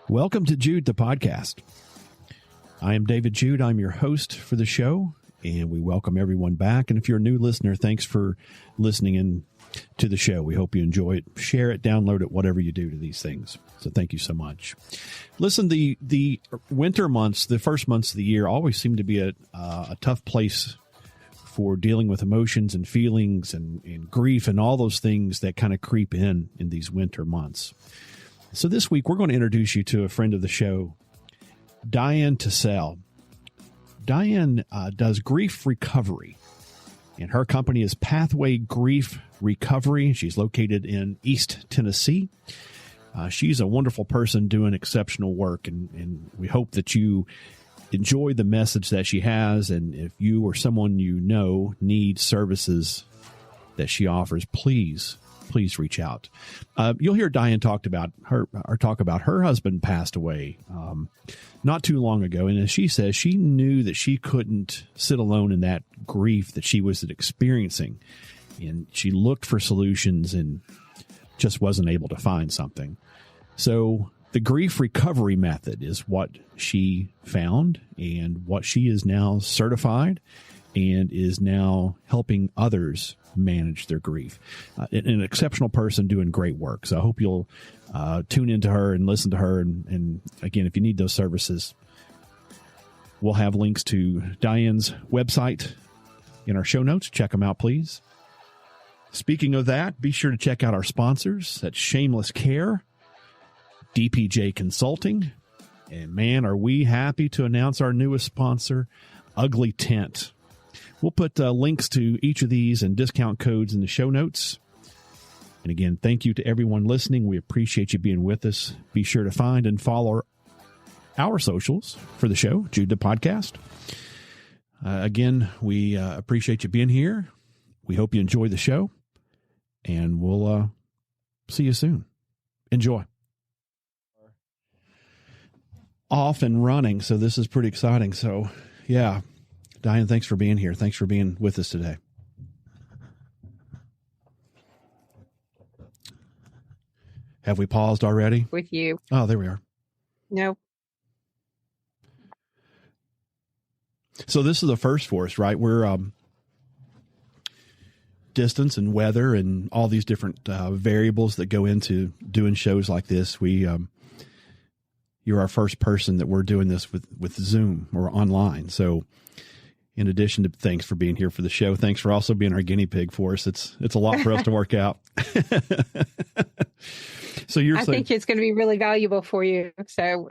Welcome to Jude, the podcast. I am David Jude. I'm your host for the show, and we welcome everyone back. And if you're a new listener, thanks for listening in to the show. We hope you enjoy it. Share it, download it, whatever you do to these things. So thank you so much. Listen, the winter months, the first months of the year, always seem to be a tough place for dealing with emotions and feelings and grief and all those things that kind of creep in these winter months. So this week, we're going to introduce you to a friend of the show, Diane Thisell. Diane does grief recovery, and her company is Pathway Grief Recovery. She's located in East Tennessee. She's a wonderful person doing exceptional work, and we hope that you enjoy the message that she has. And if you or someone you know needs services that she offers, please reach out. You'll hear Diane talk about her husband passed away not too long ago. And as she says, she knew that she couldn't sit alone in that grief that she was experiencing. And she looked for solutions and just wasn't able to find something. So the grief recovery method is what she found and what she is now certified and is now helping others manage their grief. An exceptional person doing great work. So I hope you'll tune into her and listen to her. And again, if you need those services, we'll have links to Diane's website in our show notes. Check them out, please. Speaking of that, be sure to check out our sponsors. That's Shameless Care, DPJ Consulting, and man, are we happy to announce our newest sponsor, Ugly Tent. We'll put links to each of these and discount codes in the show notes. And again, thank you to everyone listening. We appreciate you being with us. Be sure to find and follow our socials for the show, Jude the Podcast. Again, we appreciate you being here. We hope you enjoy the show, and we'll see you soon. Enjoy. Off and running, so this is pretty exciting. So, yeah. Diane, thanks for being here. Thanks for being with us today. Have we paused already? With you. Oh, there we are. No. So this is the first for us, right? We're distance and weather and all these different variables that go into doing shows like this. You're our first person that we're doing this with Zoom or online. So in addition to thanks for being here for the show, thanks for also being our guinea pig for us. It's a lot for us to work out. So I think it's going to be really valuable for you. So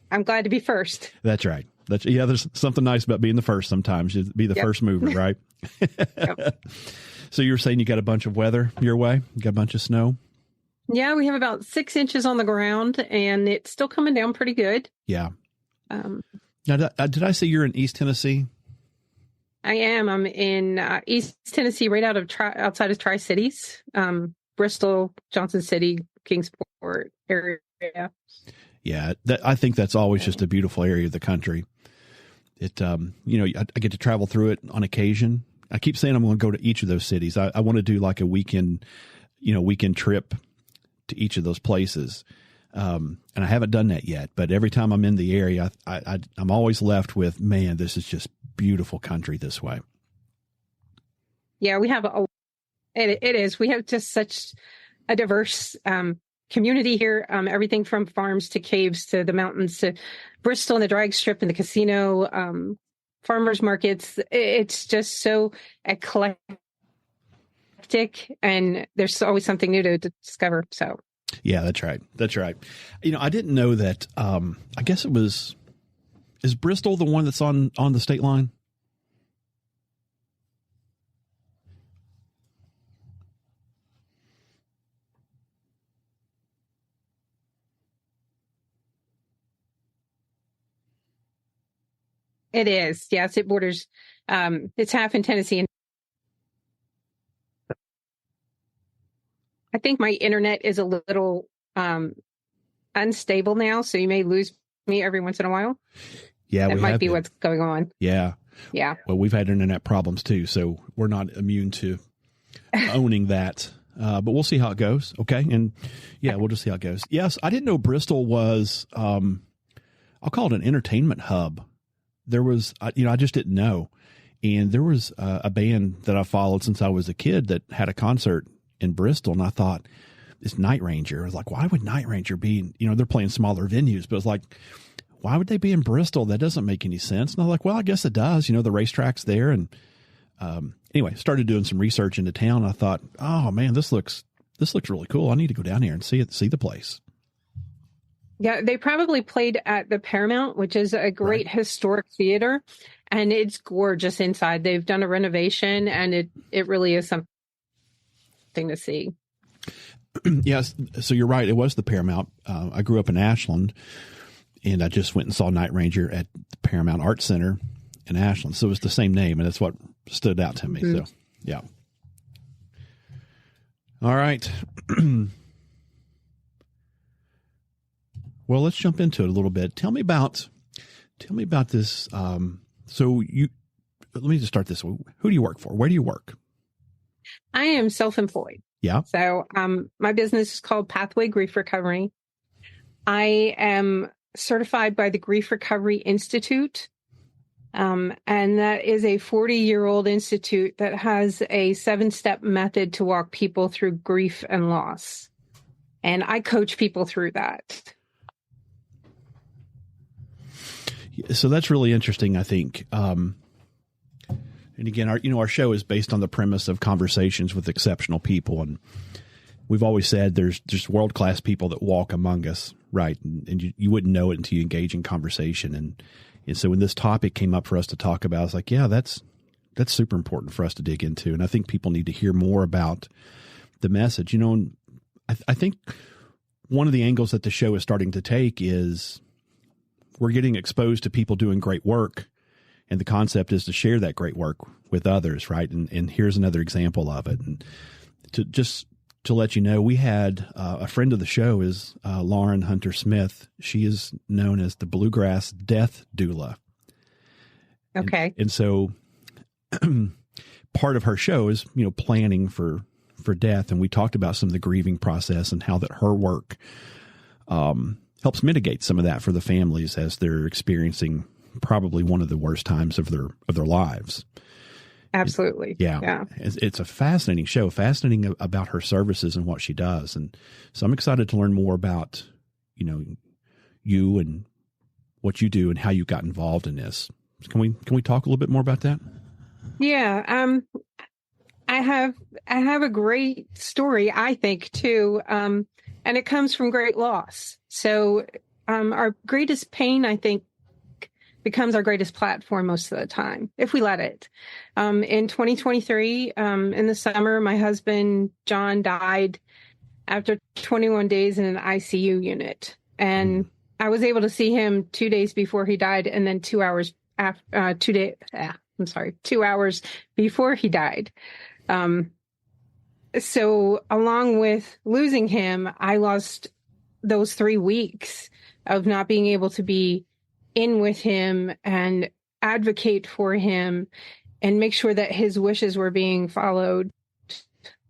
I'm glad to be first. That's right. There's something nice about being the first sometimes. You be the first mover, right? Yep. So you're saying you got a bunch of weather your way? You got a bunch of snow? Yeah, we have about 6 inches on the ground, and it's still coming down pretty good. Yeah. Now, did I say you're in East Tennessee? I am. I'm in East Tennessee, right outside of Tri-Cities, Bristol, Johnson City, Kingsport area. Yeah, I think that's always just a beautiful area of the country. I get to travel through it on occasion. I keep saying I'm going to go to each of those cities. I want to do like a weekend trip to each of those places. And I haven't done that yet, but every time I'm in the area, I'm always left with, man, this is just beautiful country this way. Yeah, we have it is. We have just such a diverse community here. Everything from farms to caves to the mountains to Bristol and the drag strip and the casino, farmers markets. It's just so eclectic, and there's always something new to discover. So. Yeah, that's right. I didn't know that. I guess is Bristol the one that's on the state line? It is. Yes, it borders. It's half in Tennessee. And I think my internet is a little unstable now, so you may lose me every once in a while. Yeah, that might be what's going on. Yeah. Yeah. Well, we've had internet problems too, so we're not immune to owning that. but we'll see how it goes. Okay. And yeah, we'll just see how it goes. Yes. I didn't know Bristol was, I'll call it an entertainment hub. There was, I just didn't know. And there was a band that I followed since I was a kid that had a concert in Bristol. And I thought, it's Night Ranger. I was like, why would Night Ranger be, they're playing smaller venues, but it's like, why would they be in Bristol? That doesn't make any sense. And I was like, well, I guess it does. The racetrack's there. And anyway, started doing some research into town. I thought, oh man, this looks really cool. I need to go down here and see the place. Yeah, they probably played at the Paramount, which is a great historic theater, and it's gorgeous inside. They've done a renovation, and it really is something to see. Yes, so you're right. It was the Paramount. I grew up in Ashland, and I just went and saw Night Ranger at the Paramount Art Center in Ashland. So it was the same name, and that's what stood out to me. Mm-hmm. So, yeah. All right. Well, let's jump into it a little bit. Tell me about this. Let me just start this. Who do you work for? Where do you work? I am self-employed. Yeah. So, my business is called Pathway Grief Recovery. I am certified by the Grief Recovery Institute. And that is a 40-year-old institute that has a 7-step method to walk people through grief and loss. And I coach people through that. So that's really interesting, I think. And again, our show is based on the premise of conversations with exceptional people. And we've always said there's just world-class people that walk among us, right? And you wouldn't know it until you engage in conversation. And so when this topic came up for us to talk about, I was like, yeah, that's super important for us to dig into. And I think people need to hear more about the message. And I think one of the angles that the show is starting to take is we're getting exposed to people doing great work. And the concept is to share that great work with others, right? And here's another example of it. And to let you know, we had a friend of the show is Lauren Hunter Smith. She is known as the Bluegrass Death Doula. Okay. And so part of her show is, planning for death. And we talked about some of the grieving process and how that her work helps mitigate some of that for the families as they're experiencing probably one of the worst times of their lives. Absolutely. Yeah. It's a fascinating show, fascinating about her services and what she does. And so I'm excited to learn more about, you and what you do and how you got involved in this. Can we talk a little bit more about that? Yeah. I have a great story, I think, too. And it comes from great loss. So, our greatest pain, I think, becomes our greatest platform most of the time, if we let it. In 2023, in the summer, my husband, John, died after 21 days in an ICU unit. And I was able to see him 2 days before he died, and then 2 hours after, 2 hours before he died. So along with losing him, I lost those 3 weeks of not being able to be in with him and advocate for him and make sure that his wishes were being followed.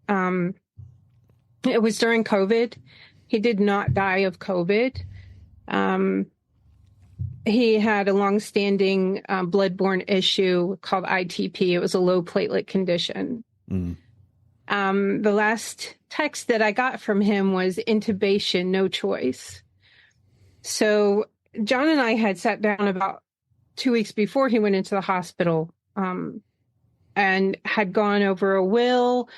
It was during COVID. He did not die of COVID. He had a longstanding bloodborne issue called ITP. It was a low platelet condition. The last text that I got from him was intubation, no choice. So John and I had sat down about 2 weeks before he went into the hospital, and had gone over a will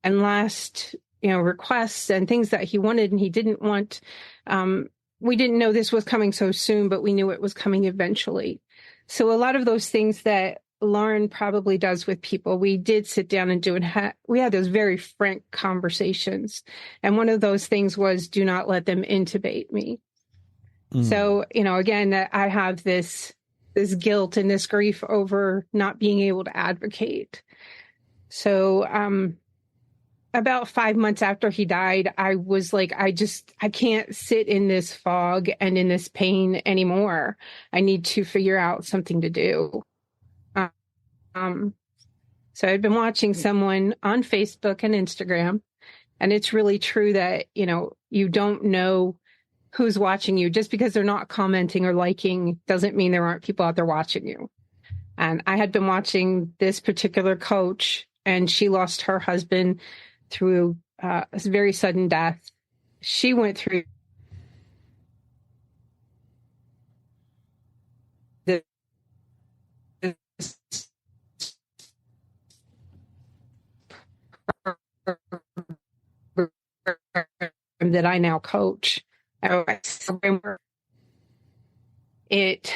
and last, requests and things that he wanted and he didn't want. We didn't know this was coming so soon, but we knew it was coming eventually. So a lot of those things that Lauren probably does with people, we did sit down and do, and we had those very frank conversations. And one of those things was, do not let them intubate me. So, again, I have this guilt and this grief over not being able to advocate. So, about 5 months after he died, I was like, I can't sit in this fog and in this pain anymore. I need to figure out something to do. So I'd been watching someone on Facebook and Instagram, and it's really true that, you don't know who's watching you. Just because they're not commenting or liking doesn't mean there aren't people out there watching you. And I had been watching this particular coach, and she lost her husband through a very sudden death. She went through the that I now coach. It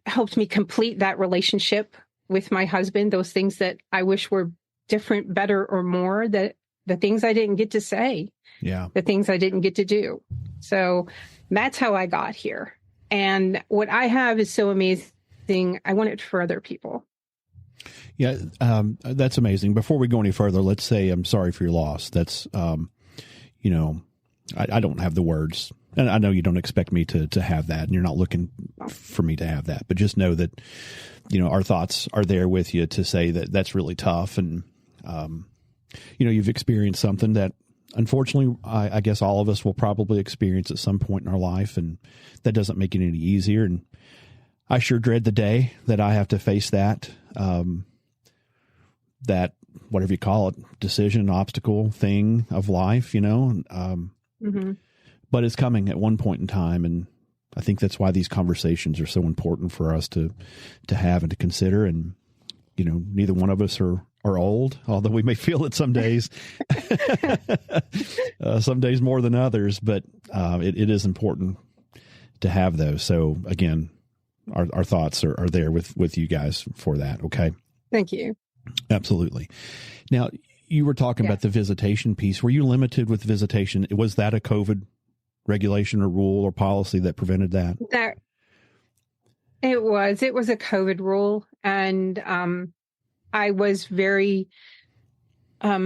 helped me complete that relationship with my husband, those things that I wish were different, better, or more, that the things I didn't get to say, the things I didn't get to do. So that's how I got here. And what I have is so amazing. I want it for other people. Yeah, that's amazing. Before we go any further, let's say I'm sorry for your loss. That's, I don't have the words, and I know you don't expect me to have that, and you're not looking for me to have that, but just know that, our thoughts are there with you to say that that's really tough. And, you've experienced something that, unfortunately, I guess all of us will probably experience at some point in our life, and that doesn't make it any easier. And I sure dread the day that I have to face that, that whatever you call it, decision, obstacle, thing of life, but it's coming at one point in time. And I think that's why these conversations are so important for us to have and to consider. And, neither one of us are old, although we may feel it some days, some days more than others, but it is important to have those. So again, our thoughts are there with you guys for that. Okay. Thank you. Absolutely. Now, you were talking about the visitation piece. Were you limited with visitation? Was that a COVID regulation or rule or policy that prevented that? It was a COVID rule. And I was very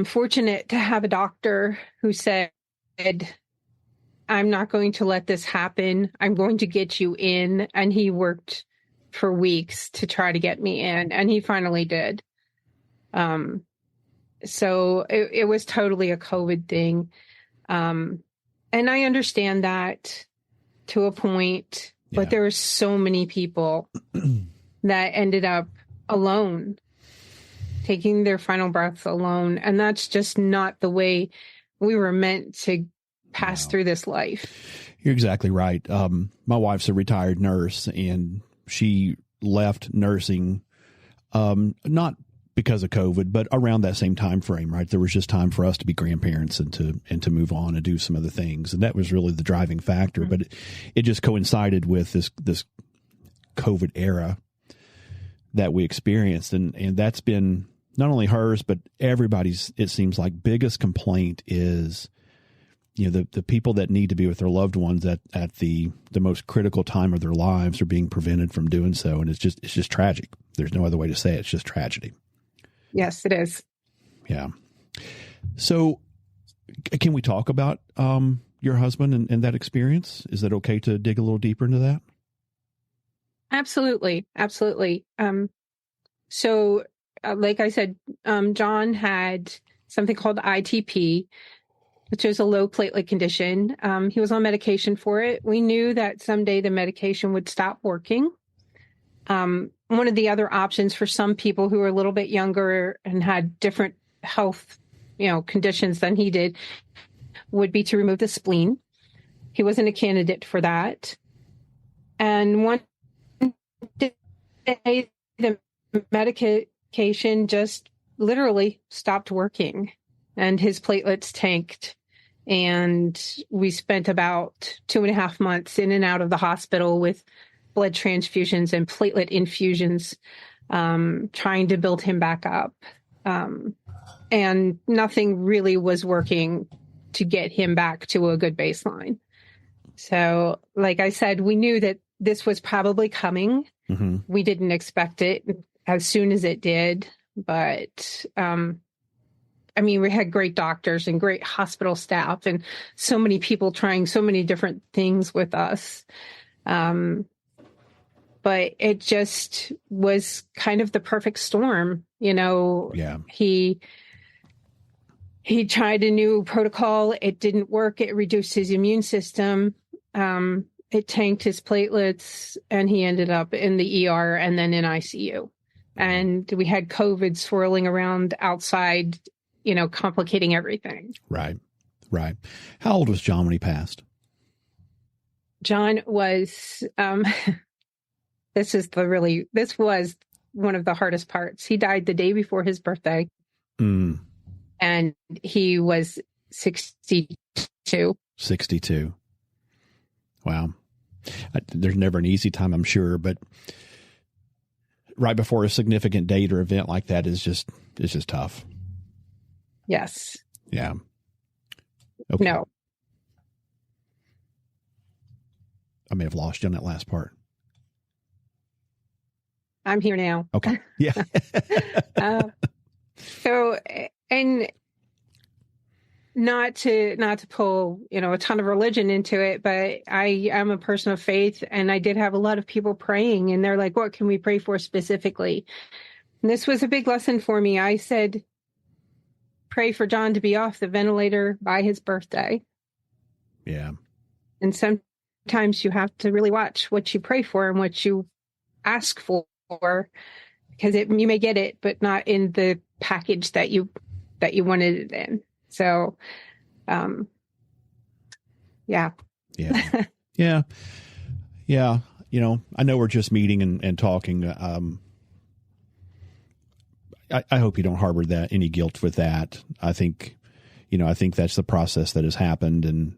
fortunate to have a doctor who said, I'm not going to let this happen. I'm going to get you in. And he worked for weeks to try to get me in. And he finally did. So it was totally a COVID thing. And I understand that to a point, but there were so many people that ended up alone, taking their final breaths alone. And that's just not the way we were meant to pass through this life. You're exactly right. My wife's a retired nurse, and she left nursing, not because of COVID, but around that same time frame, right? There was just time for us to be grandparents and to move on and do some other things. And that was really the driving factor, but it just coincided with this COVID era that we experienced. And that's been not only hers, but everybody's, it seems like, biggest complaint is, the people that need to be with their loved ones at the most critical time of their lives are being prevented from doing so. And it's just tragic. There's no other way to say it. It's just tragedy. Yes, it is. Yeah. So can we talk about your husband and that experience? Is that okay to dig a little deeper into that? Absolutely. Absolutely. So like I said, John had something called ITP, which is a low platelet condition. He was on medication for it. We knew that someday the medication would stop working. One of the other options for some people who were a little bit younger and had different health, conditions than he did would be to remove the spleen. He wasn't a candidate for that. And one day, the medication just literally stopped working and his platelets tanked. And we spent about 2.5 months in and out of the hospital with blood transfusions and platelet infusions, trying to build him back up. And nothing really was working to get him back to a good baseline. So, like I said, we knew that this was probably coming. Mm-hmm. We didn't expect it as soon as it did. But, we had great doctors and great hospital staff and so many people trying so many different things with us. but it just was kind of the perfect storm. Yeah. He tried a new protocol. It didn't work. It reduced his immune system. It tanked his platelets, and he ended up in the ER and then in ICU. And we had COVID swirling around outside, complicating everything. Right. How old was John when he passed? John was, this was one of the hardest parts. He died the day before his birthday. Mm. And he was 62. 62. Wow. There's never an easy time, I'm sure, but right before a significant date or event like that is just tough. Yes. Yeah. Okay. No. I may have lost you on that last part. I'm here now. Okay. Yeah. So, and not to pull, a ton of religion into it, but I am a person of faith, and I did have a lot of people praying, and they're like, what can we pray for specifically? And this was a big lesson for me. I said, pray for John to be off the ventilator by his birthday. Yeah. And sometimes you have to really watch what you pray for and what you ask for, because you may get it, but not in the package that you wanted it in. So, yeah. Yeah. Yeah. Yeah. I know we're just meeting and talking. I hope you don't harbor any guilt with that. I think that's the process that has happened, and,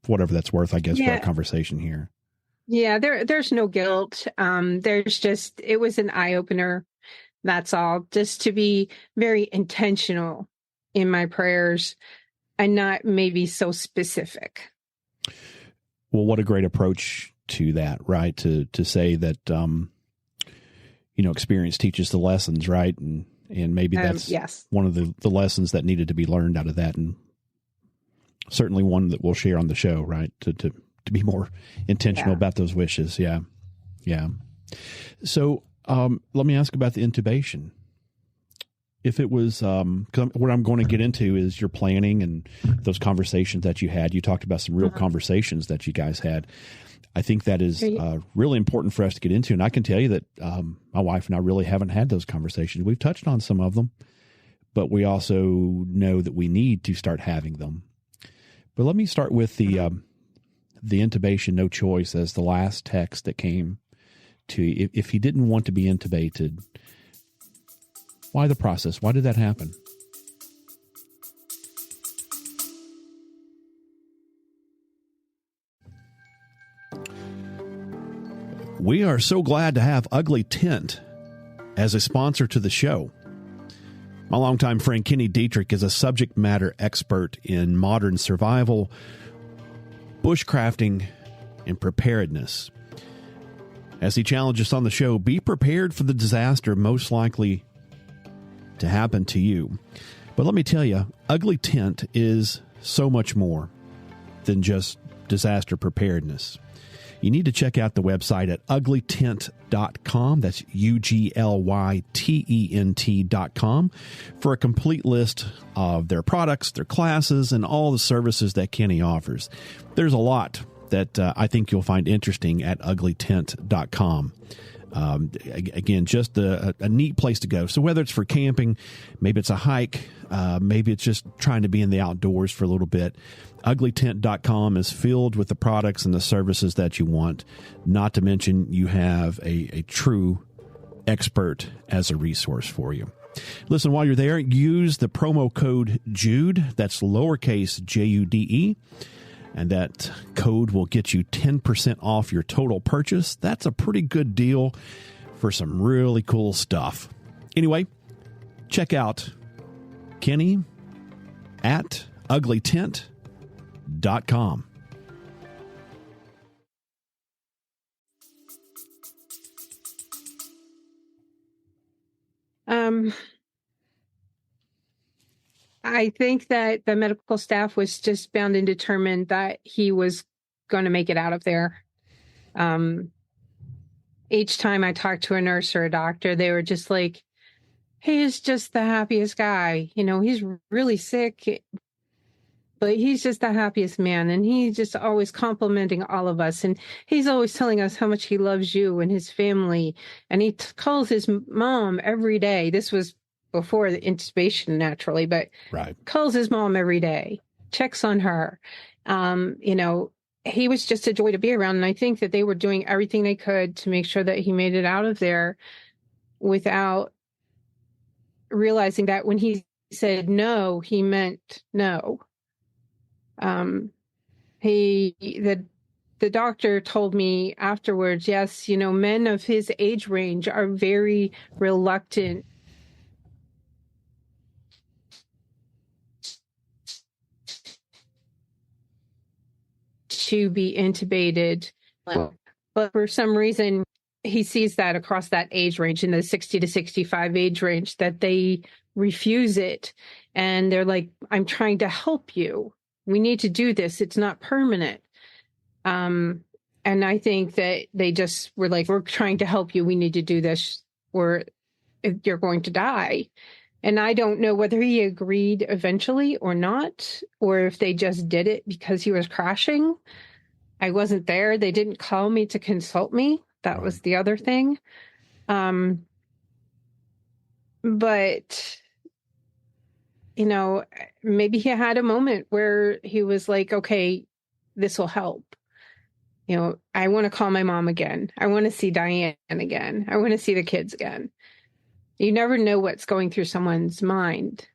whatever that's worth, I guess, for our conversation here. Yeah. There's no guilt. It was an eye opener. That's all. Just to be very intentional in my prayers and not maybe so specific. Well, what a great approach to that, right? To say that, experience teaches the lessons, right? And maybe that's one of the lessons that needed to be learned out of that. And certainly one that we'll share on the show, right? To be more intentional about those wishes. Yeah. Yeah. So, let me ask about the intubation. If it was, 'cause what I'm going to get into is your planning and those conversations that you had. You talked about some real conversations that you guys had. I think that is really important for us to get into. And I can tell you that my wife and I really haven't had those conversations. We've touched on some of them, but we also know that we need to start having them. But let me start with the intubation, no choice, as the last text that came to you. If he didn't want to be intubated, why the process? Why did that happen? We are so glad to have Ugly Tent as a sponsor to the show. My longtime friend Kenny Dietrich is a subject matter expert in modern survival, bushcrafting, and preparedness. As he challenges on the show, be prepared for the disaster most likely to happen to you. But let me tell you, Ugly Tent is so much more than just disaster preparedness. You need to check out the website at uglytent.com. That's UGLYTENT.com for a complete list of their products, their classes, and all the services that Kenny offers. There's a lot that I think you'll find interesting at uglytent.com. Again, just a neat place to go. So whether it's for camping, maybe it's a hike, maybe it's just trying to be in the outdoors for a little bit, uglytent.com is filled with the products and the services that you want. Not to mention you have a true expert as a resource for you. Listen, while you're there, use the promo code JUDE, that's lowercase JUDE, and that code will get you 10% off your total purchase. That's a pretty good deal for some really cool stuff. Anyway, check out Kenny at uglytent.com. I think that the medical staff was just bound and determined that he was going to make it out of there. each time I talked to a nurse or a doctor, they were just like, he is just the happiest guy. He's really sick, but he's just the happiest man. And he's just always complimenting all of us. And he's always telling us how much he loves you and his family. And he calls his mom every day. This was before the intubation, naturally, but right. Calls his mom every day, checks on her. He was just a joy to be around. And I think that they were doing everything they could to make sure that he made it out of there without realizing that when he said no, he meant no. The doctor told me afterwards, yes, men of his age range are very reluctant to be intubated. But for some reason, he sees that across that age range, in the 60 to 65 age range, that they refuse it. And they're like, I'm trying to help you. We need to do this. It's not permanent. And I think that they just were like, we're trying to help you. We need to do this, or you're going to die. And I don't know whether he agreed eventually or not, or if they just did it because he was crashing. I wasn't there. They didn't call me to consult me. That was the other thing. But, maybe he had a moment where he was like, okay, this will help. I want to call my mom again. I want to see Diane again. I want to see the kids again. You never know what's going through someone's mind.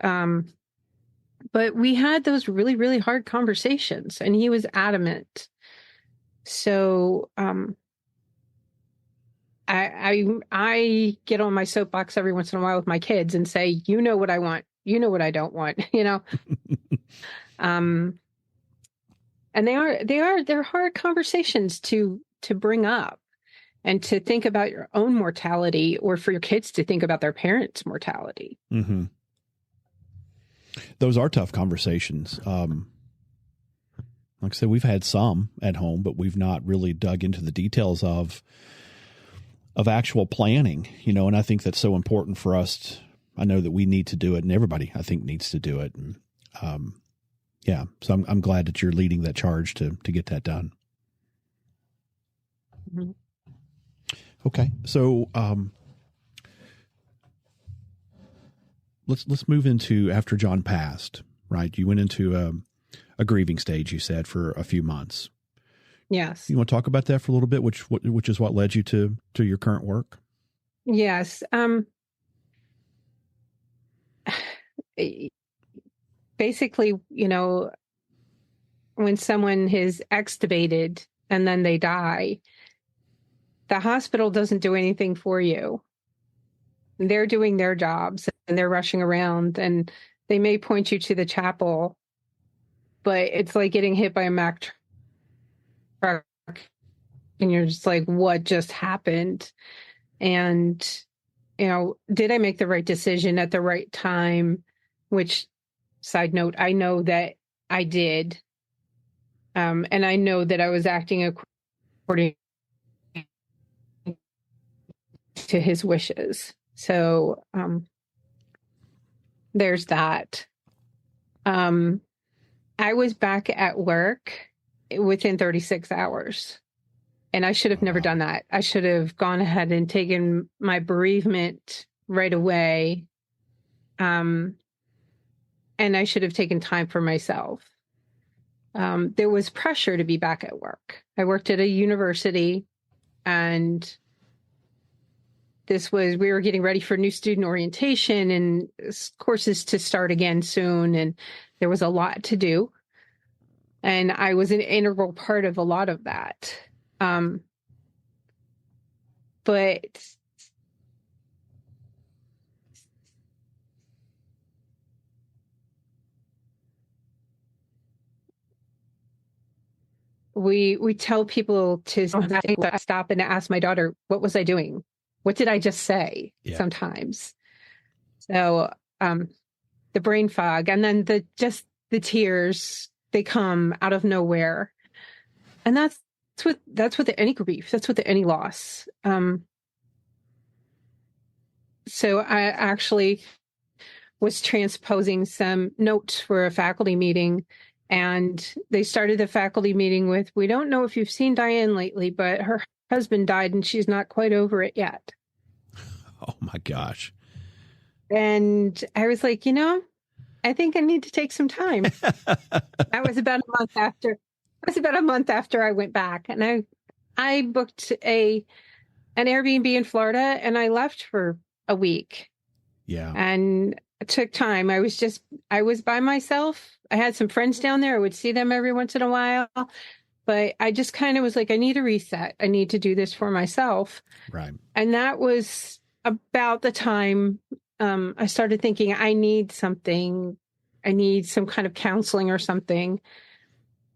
But we had those really, really hard conversations, and he was adamant. So I get on my soapbox every once in a while with my kids and say, you know what I want. You know what I don't want, And they're hard conversations to bring up, and to think about your own mortality, or for your kids to think about their parents' mortality. Mm-hmm. Those are tough conversations. Like I said, we've had some at home, but we've not really dug into the details of actual planning, and I think that's so important for us. I know that we need to do it, and everybody, I think, needs to do it. And, so I'm glad that you're leading that charge to get that done. Mm-hmm. Okay. So, let's move into after John passed, right? You went into a grieving stage, you said, for a few months. Yes. You want to talk about that for a little bit, which is what led you to your current work? Yes. Basically, when someone is extubated and then they die, the hospital doesn't do anything for you. They're doing their jobs, and they're rushing around, and they may point you to the chapel, but it's like getting hit by a Mack truck, and you're just like, what just happened? And, did I make the right decision at the right time? Which, side note, I know that I did. And I know that I was acting according to his wishes. So there's that. I was back at work within 36 hours. And I should have never done that. I should have gone ahead and taken my bereavement right away. And I should have taken time for myself. There was pressure to be back at work. I worked at a university, and we were getting ready for new student orientation and courses to start again soon. And there was a lot to do. And I was an integral part of a lot of that. But we tell people to stop and ask my daughter, what was I doing? What did I just say? Yeah. Sometimes. So the brain fog, and then the tears, they come out of nowhere. And that's with any grief. That's with any loss. So I actually was transposing some notes for a faculty meeting, and they started the faculty meeting with, "We don't know if you've seen Diane lately, but her husband died and she's not quite over it yet." Oh my gosh. And I was like, I think I need to take some time. That was about a month after. It was about a month after I went back, and I booked an Airbnb in Florida, and I left for a week. Yeah. And it took time. I was by myself. I had some friends down there. I would see them every once in a while, but I just kind of was like, I need a reset. I need to do this for myself. Right. And that was about the time I started thinking, I need something. I need some kind of counseling or something.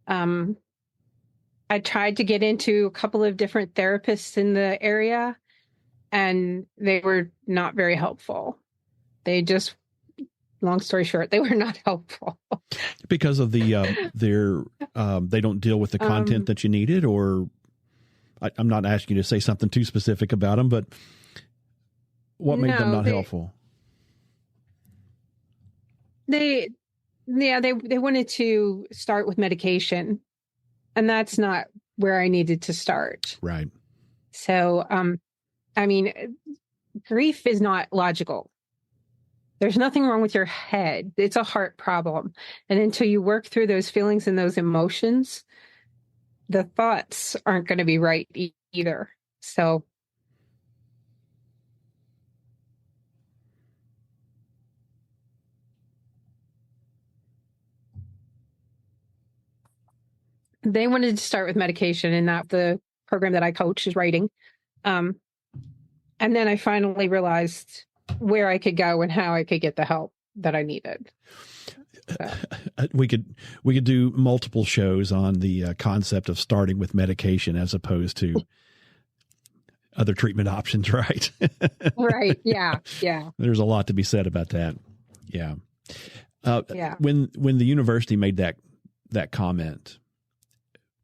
I tried to get into a couple of different therapists in the area, and they were not very helpful. Long story short, they were not helpful. Because of they don't deal with the content that you needed, or I'm not asking you to say something too specific about them, but what made them not helpful? They wanted to start with medication, and that's not where I needed to start. Right. So, grief is not logical. There's nothing wrong with your head. It's a heart problem. And until you work through those feelings and those emotions, the thoughts aren't going to be right either. So they wanted to start with medication, and not the program that I coach is writing. And then I finally realized where I could go and how I could get the help that I needed. So. We could do multiple shows on the concept of starting with medication as opposed to other treatment options, right? Right. Yeah. Yeah. There's a lot to be said about that. Yeah. Yeah. When the university made that comment,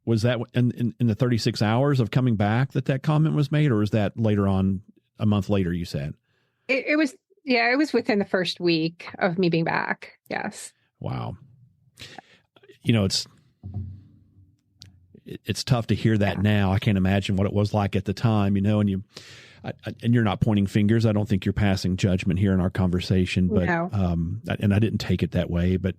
was that in the 36 hours of coming back that comment was made, or was that later on, a month later, you said? It was within the first week of me being back. Yes. Wow. It's tough to hear that now. I can't imagine what it was like at the time, and you're not pointing fingers. I don't think you're passing judgment here in our conversation, but, no. And I didn't take it that way, but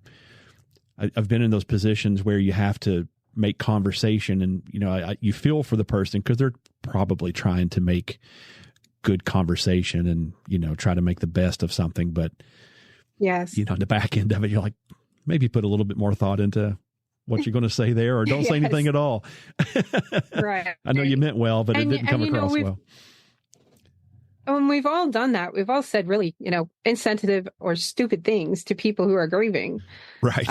I've been in those positions where you have to make conversation, and, you feel for the person because they're probably trying to make good conversation and, try to make the best of something. But yes, the back end of it, you're like, maybe put a little bit more thought into what you're going to say there, or don't say anything at all. Right. I know you meant well, but it didn't come across well. And we've all done that. We've all said really, insensitive or stupid things to people who are grieving. Right.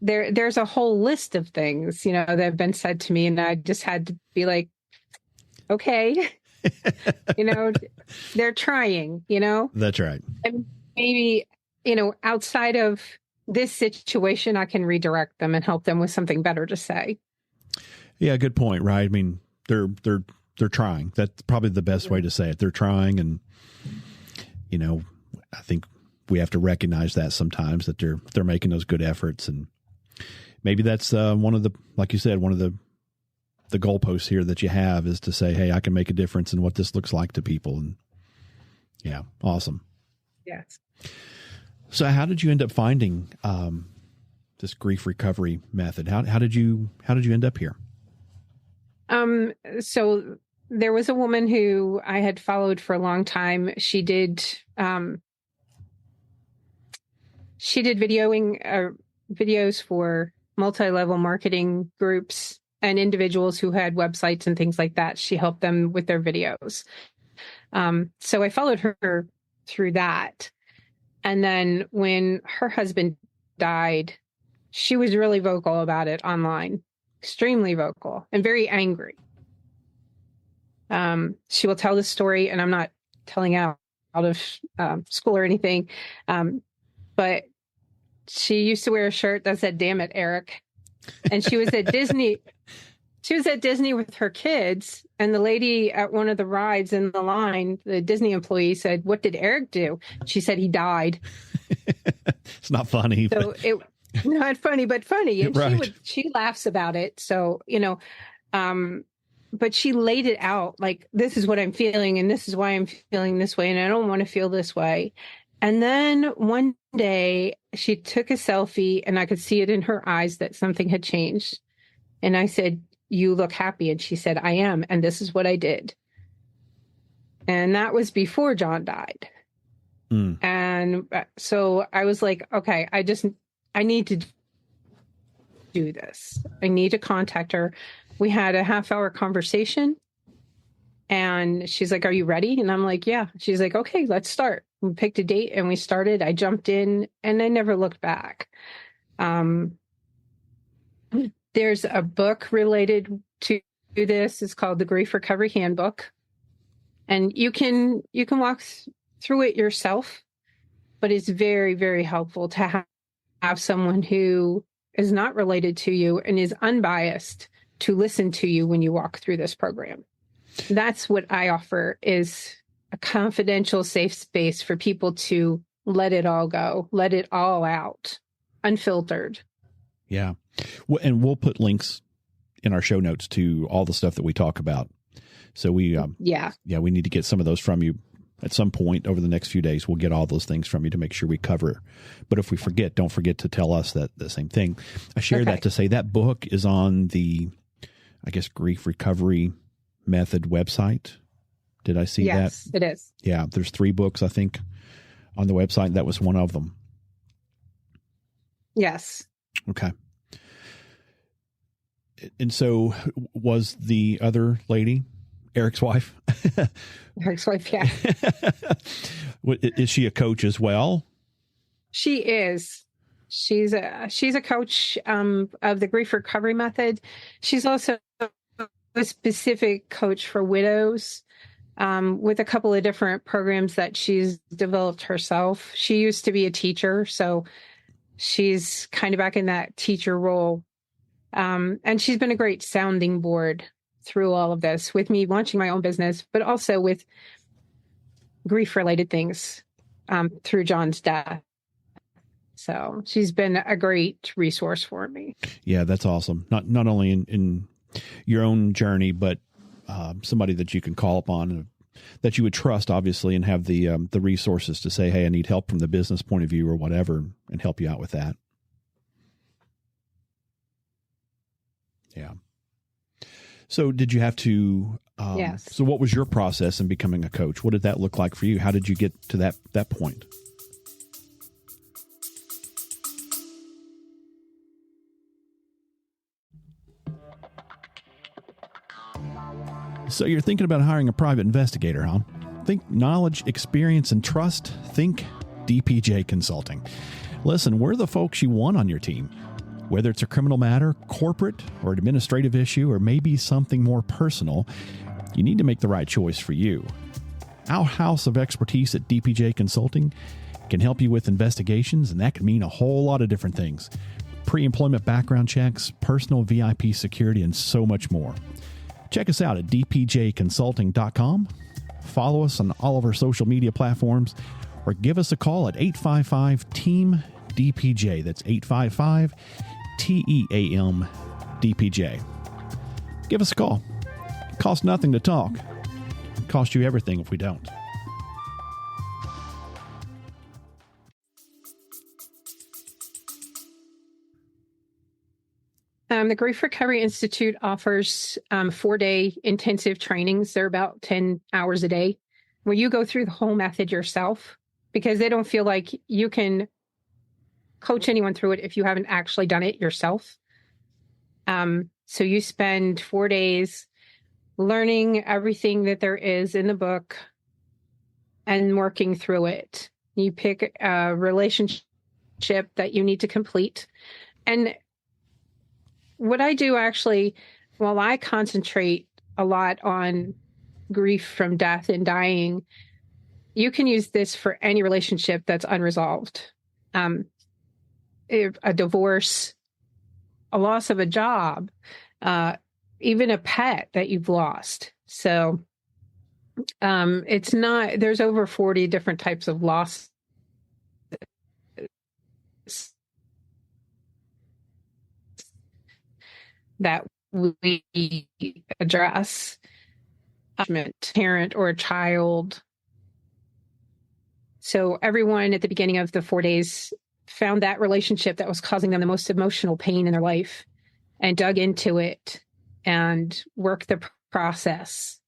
There's a whole list of things, that have been said to me, and I just had to be like, okay, they're trying, That's right. And maybe, outside of this situation, I can redirect them and help them with something better to say. Yeah, good point. Right. I mean, they're trying. That's probably the best way to say it. They're trying, and, I think we have to recognize that sometimes, that they're making those good efforts. And maybe that's one of the, like you said, one of the goalposts here that you have is to say, hey, I can make a difference in what this looks like to people. And yeah, awesome. Yes. So how did you end up finding this grief recovery method? How did you end up here? So there was a woman who I had followed for a long time. She did videos for multi-level marketing groups and individuals who had websites and things like that. She helped them with their videos. So I followed her through that. And then when her husband died, she was really vocal about it online, extremely vocal and very angry. She will tell the story, and I'm not telling out of school or anything. But she used to wear a shirt that said, "Damn it, Eric." And she was at Disney. She was at Disney with her kids, and the lady at one of the rides in the line, the Disney employee, said, "What did Eric do?" She said, "He died." It's not funny. So it not funny, but funny. And right. she laughs about it. So, but she laid it out like, this is what I'm feeling, and this is why I'm feeling this way, and I don't want to feel this way. And then one day she took a selfie, and I could see it in her eyes that something had changed. And I said, "You look happy." And she said, "I am. And this is what I did." And that was before John died. And so I was like, okay, I need to do this. I need to contact her. We had a half-hour conversation, and she's like, "Are you ready?" And I'm like, "Yeah." She's like, "Okay, let's start." We picked a date and we started. I jumped in and I never looked back. There's a book related to this. It's called the Grief Recovery Handbook. And you can walk through it yourself, but it's very, very helpful to have someone who is not related to you and is unbiased to listen to you when you walk through this program. That's what I offer, is a confidential, safe space for people to let it all go, let it all out, unfiltered. Yeah. And we'll put links in our show notes to all the stuff that we talk about. So we need to get some of those from you at some point over the next few days. We'll get all those things from you to make sure we cover it. But if we forget, don't forget to tell us that the same thing. I share that to say that book is on the, I guess, Grief Recovery Method website. Did I see that? Yes, it is. Yeah. There's 3 books, I think, on the website. That was one of them. Yes. Okay. And so was the other lady Eric's wife? Eric's wife, yeah. Is she a coach as well? She is. She's a coach of the Grief Recovery Method. She's also a specific coach for widows with a couple of different programs that she's developed herself. She used to be a teacher, so she's kind of back in that teacher role. And she's been a great sounding board through all of this, with me launching my own business, but also with grief-related things through John's death. So she's been a great resource for me. Yeah, that's awesome. Not only in your own journey, but somebody that you can call upon, that you would trust, obviously, and have the resources to say, "Hey, I need help from the business point of view," or whatever, and help you out with that. Yeah. So did you have to, yes. So what was your process in becoming a coach? What did that look like for you? How did you get to that point? So you're thinking about hiring a private investigator, huh? Think knowledge, experience, and trust. Think DPJ Consulting. Listen, we're the folks you want on your team. Whether it's a criminal matter, corporate, or administrative issue, or maybe something more personal, you need to make the right choice for you. Our house of expertise at DPJ Consulting can help you with investigations, and that can mean a whole lot of different things. Pre-employment background checks, personal VIP security, and so much more. Check us out at dpjconsulting.com. Follow us on all of our social media platforms, or give us a call at 855-TEAM-DPJ. That's 855-TEAM-DPJ. Give us a call. It costs nothing to talk. It costs you everything if we don't. The Grief Recovery Institute offers 4-day intensive trainings. They're about 10 hours a day, where you go through the whole method yourself, because they don't feel like you can coach anyone through it if you haven't actually done it yourself. So you spend 4 days learning everything that there is in the book and working through it. You pick a relationship that you need to complete. And what I do actually, while I concentrate a lot on grief from death and dying, you can use this for any relationship that's unresolved. a divorce, a loss of a job, even a pet that you've lost. So it's not, there's over 40 different types of loss that we address. Parent or a child. So everyone at the beginning of the 4 days found that relationship that was causing them the most emotional pain in their life and dug into it and worked the process.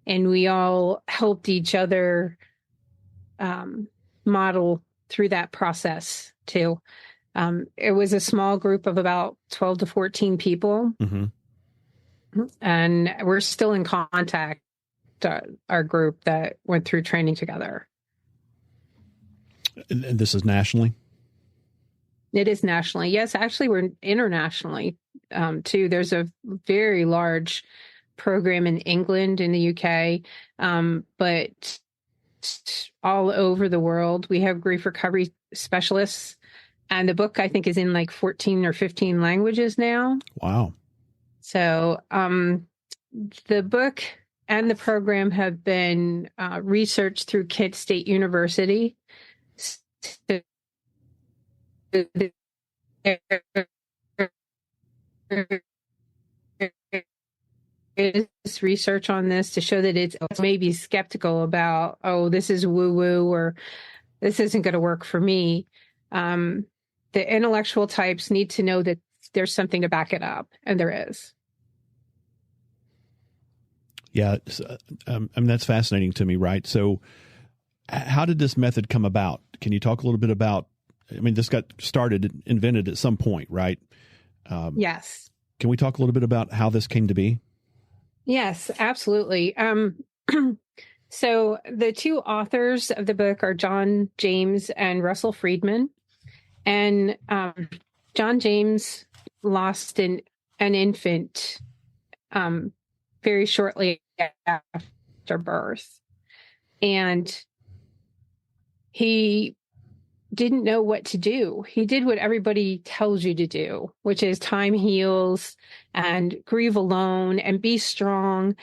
And we all helped each other model through that process too. It was a small group of about 12 to 14 people. Mm-hmm. And we're still in contact, our group that went through training together. And this is nationally? It is nationally. Yes, actually, we're internationally too. There's a very large program in England, in the UK, but all over the world. We have grief recovery specialists. And the book, I think, is in like 14 or 15 languages now. Wow. So the book and the program have been researched through Kent State University. Is research on this to show that it's maybe skeptical about, oh, this is woo-woo or this isn't going to work for me. The intellectual types need to know that there's something to back it up, and there is. Yeah, I mean, that's fascinating to me, right? So how did this method come about? Can you talk a little bit about, I mean, this got invented at some point, right? Yes. Can we talk a little bit about how this came to be? Yes, absolutely. So the two authors of the book are John James and Russell Friedman. And John James lost an infant very shortly after birth. And he didn't know what to do. He did what everybody tells you to do, which is time heals and grieve alone and be strong.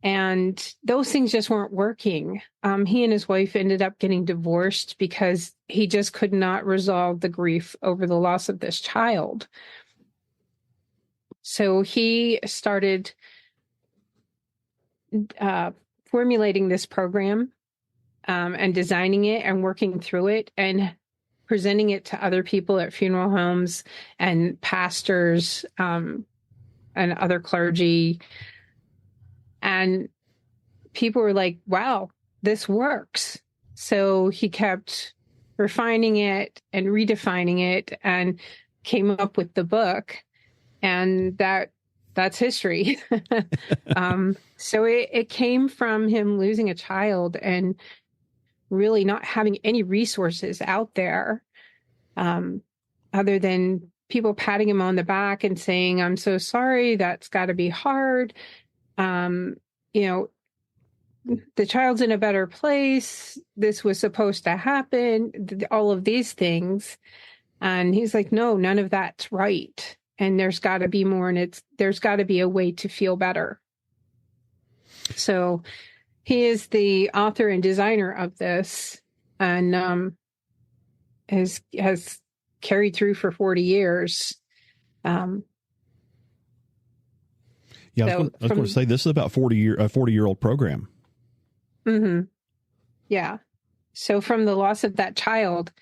And those things just weren't working. He and his wife ended up getting divorced because he just could not resolve the grief over the loss of this child. So he started formulating this program and designing it and working through it and presenting it to other people at funeral homes and pastors and other clergy. And people were like, wow, this works. So he kept refining it and redefining it and came up with the book. And that's history. So it came from him losing a child and really not having any resources out there other than people patting him on the back and saying, I'm so sorry, that's got to be hard. The child's in a better place. This was supposed to happen. All of these things. And he's like, no, none of that's right. And there's got to be more. And there's got to be a way to feel better. So he is the author and designer of this and has carried through for 40 years. Yeah, I was going to say this is about a 40-year-old program. Mm-hmm. Yeah. So from the loss of that child,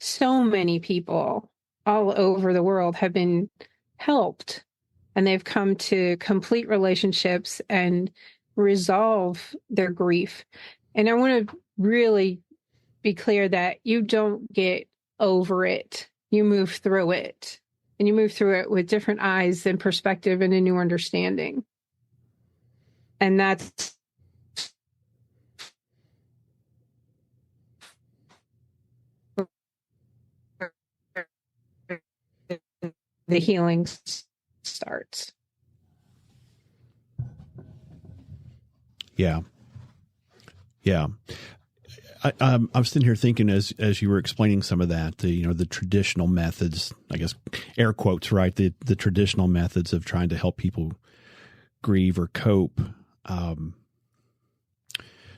so many people all over the world have been helped, and they've come to complete relationships and resolve their grief. And I want to really be clear that you don't get over it. You move through it. And you move through it with different eyes and perspective and a new understanding. And that's the healing starts. Yeah. Yeah. I was sitting here thinking as you were explaining some of that, the traditional methods, I guess, air quotes, right? The traditional methods of trying to help people grieve or cope.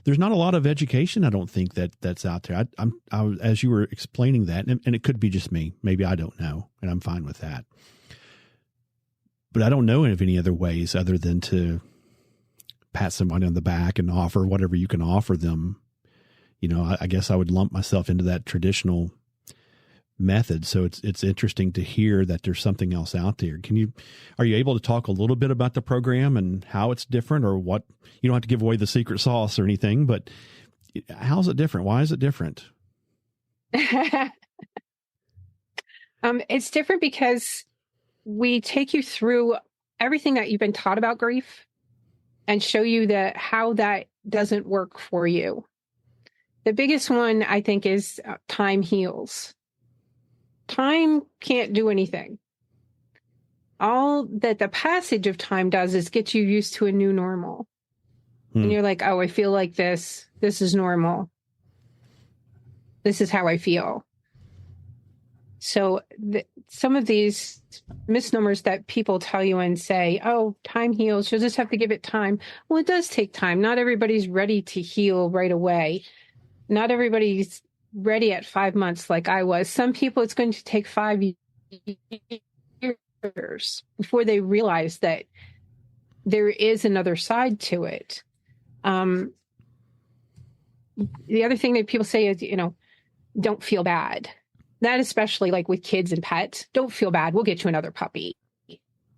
There's not a lot of education, I don't think, that's out there. As you were explaining that, and it could be just me, maybe I don't know, and I'm fine with that. But I don't know of any other ways other than to pat somebody on the back and offer whatever you can offer them. I guess I would lump myself into that traditional method. So it's interesting to hear that there's something else out there. Are you able to talk a little bit about the program and how it's different, or what? You don't have to give away the secret sauce or anything, but how's it different? Why is it different? It's different because we take you through everything that you've been taught about grief and show you how that doesn't work for you. The biggest one, I think, is time heals. Time can't do anything. All that the passage of time does is get you used to a new normal. And you're like, oh, I feel like this. This is normal. This is how I feel. So some of these misnomers that people tell you and say, oh, time heals, you'll just have to give it time. Well, it does take time. Not everybody's ready to heal right away. Not everybody's ready at 5 months like I was. Some people, it's going to take 5 years before they realize that there is another side to it. The other thing that people say is, don't feel bad. That especially like with kids and pets, don't feel bad. We'll get you another puppy,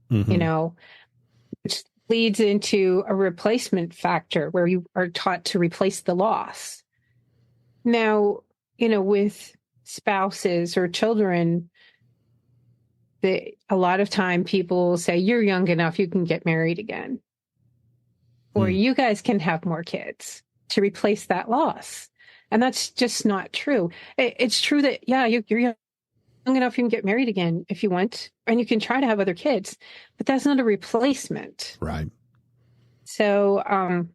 which leads into a replacement factor where you are taught to replace the loss. Now, with spouses or children, a lot of time people say, you're young enough, you can get married again. Or you guys can have more kids to replace that loss. And that's just not true. It's true that, you're young enough, you can get married again if you want, and you can try to have other kids, but that's not a replacement. Right. So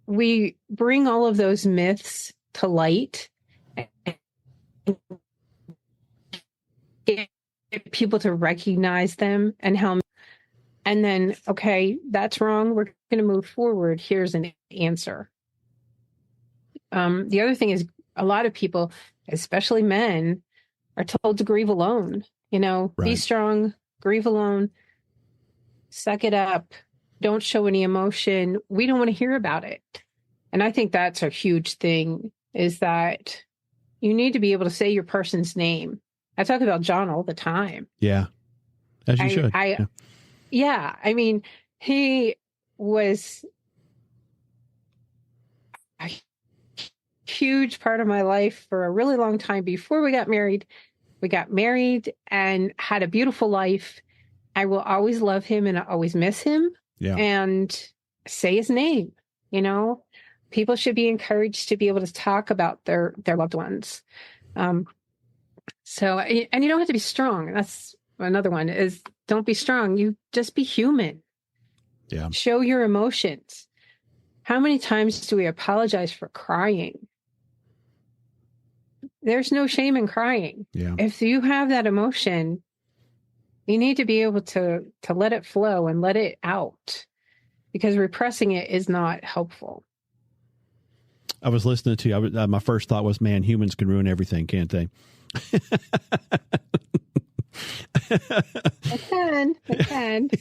we bring all of those myths to light and get people to recognize them and then, okay, that's wrong. We're going to move forward. Here's an answer. The other thing is a lot of people, especially men, are told to grieve alone. Right. Be strong, grieve alone, suck it up, don't show any emotion. We don't want to hear about it. And I think that's a huge thing, is that you need to be able to say your person's name. I talk about John all the time. Yeah. As you should. Yeah. I mean, he was a huge part of my life for a really long time before we got married. We got married and had a beautiful life. I will always love him and I always miss him. Yeah. And say his name. People should be encouraged to be able to talk about their loved ones. And you don't have to be strong. That's another one, is don't be strong. You just be human. Yeah. Show your emotions. How many times do we apologize for crying? There's no shame in crying. Yeah. If you have that emotion, you need to be able to let it flow and let it out, because repressing it is not helpful. I was listening to you. My first thought was, man, humans can ruin everything, can't they? I can.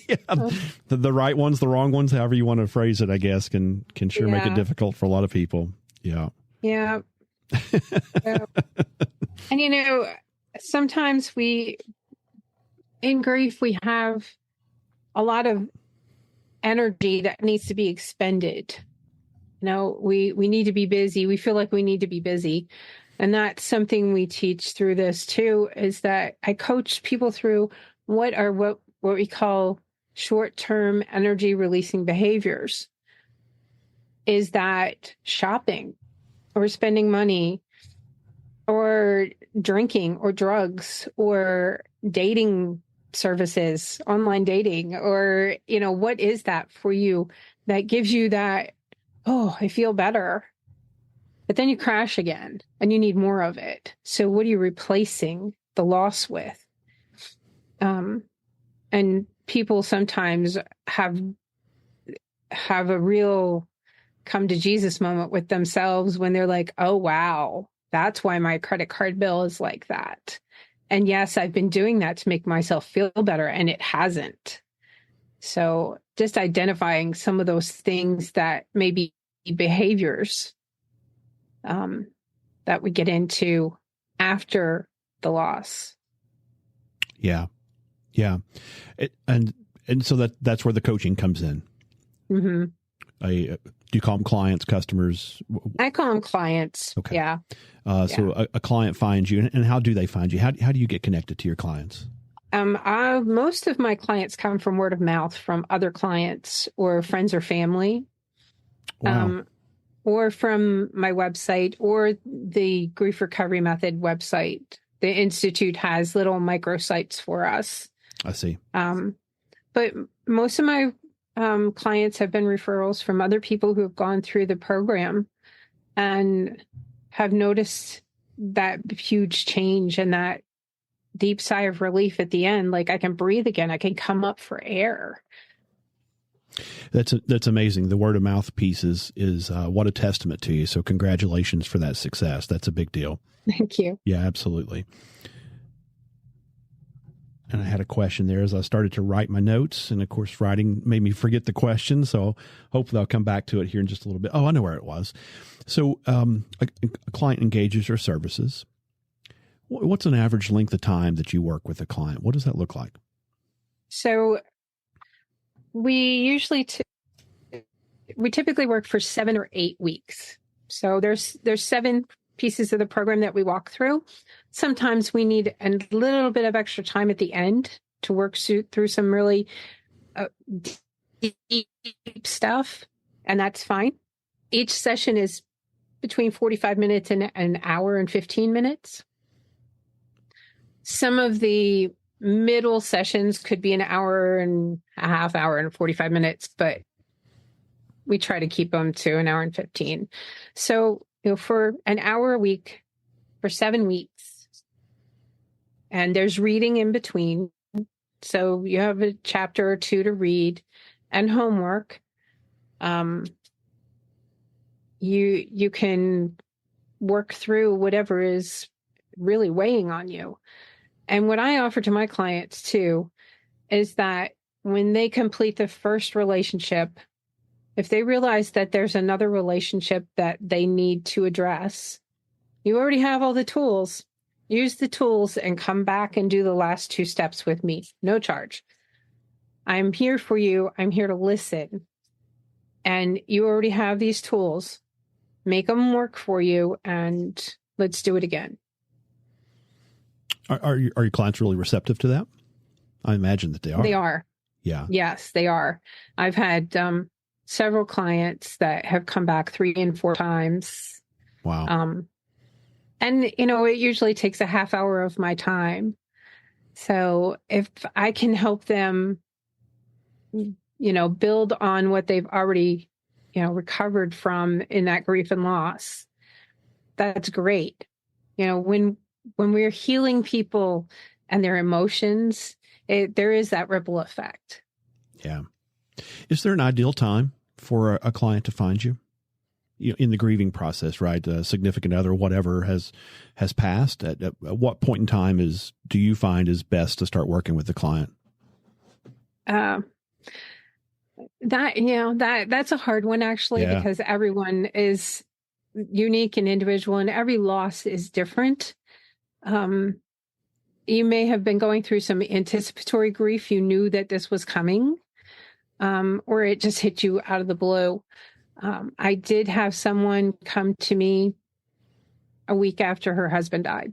Yeah. The right ones, the wrong ones, however you want to phrase it, I guess, can sure make it difficult for a lot of people. Yeah. Yeah. And sometimes in grief, we have a lot of energy that needs to be expended. We need to be busy. We feel like we need to be busy. And that's something we teach through this too, is that I coach people through what we call short-term energy releasing behaviors. Is that shopping or spending money or drinking or drugs or dating services, online dating, or, what is that for you that gives you that, oh, I feel better. but then you crash again and you need more of it. So what are you replacing the loss with? And people sometimes have a real come to Jesus moment with themselves when they're like, oh, wow, that's why my credit card bill is like that. And yes, I've been doing that to make myself feel better, and it hasn't. So just identifying some of those things that may be behaviors that we get into after the loss. Yeah. And so that's where the coaching comes in. Mm-hmm. Do you call them clients, customers? I call them clients. Okay. Yeah. So a client finds you, and how do they find you? How do you get connected to your clients? Most of my clients come from word of mouth from other clients or friends or family. Wow. Or from my website or the Grief Recovery Method website. The Institute has little microsites for us. I see. But most of my clients have been referrals from other people who have gone through the program and have noticed that huge change and that deep sigh of relief at the end. Like, I can breathe again. I can come up for air. That's amazing. The word of mouth piece is what a testament to you. So congratulations for that success. That's a big deal. Thank you. Yeah, absolutely. And I had a question there as I started to write my notes. And of course, writing made me forget the question. So hopefully I'll come back to it here in just a little bit. Oh, I know where it was. So a client engages your services. What's an average length of time that you work with a client? What does that look like? So we usually we typically work for 7 or 8 weeks. So there's 7 pieces of the program that we walk through. Sometimes we need a little bit of extra time at the end to work through some really deep stuff, and that's fine. Each session is between 45 minutes and an hour and 15 minutes. Some of the middle sessions could be an hour and a half, hour and 45 minutes, but we try to keep them to an hour and 15. So, for an hour a week for 7 weeks, and there's reading in between. So you have a chapter or 2 to read and homework. You can work through whatever is really weighing on you. And what I offer to my clients too is that when they complete the first relationship, if they realize that there's another relationship that they need to address, you already have all the tools. Use the tools and come back and do the last 2 steps with me. No charge. I'm here for you. I'm here to listen. And you already have these tools. Make them work for you, and let's do it again. Are your clients really receptive to that? I imagine that they are. They are. Yeah. Yes, they are. I've had several clients that have come back 3 and 4 times. Wow. And, it usually takes a half hour of my time. So if I can help them, build on what they've already, recovered from in that grief and loss, that's great. When we're healing people and their emotions, there is that ripple effect. Yeah. Is there an ideal time for a client to find you? In the grieving process, right? A significant other, whatever has passed. At what point in time do you find is best to start working with the client? That's a hard one actually, because everyone is unique and individual, and every loss is different. You may have been going through some anticipatory grief. You knew that this was coming, or it just hit you out of the blue. I did have someone come to me a week after her husband died.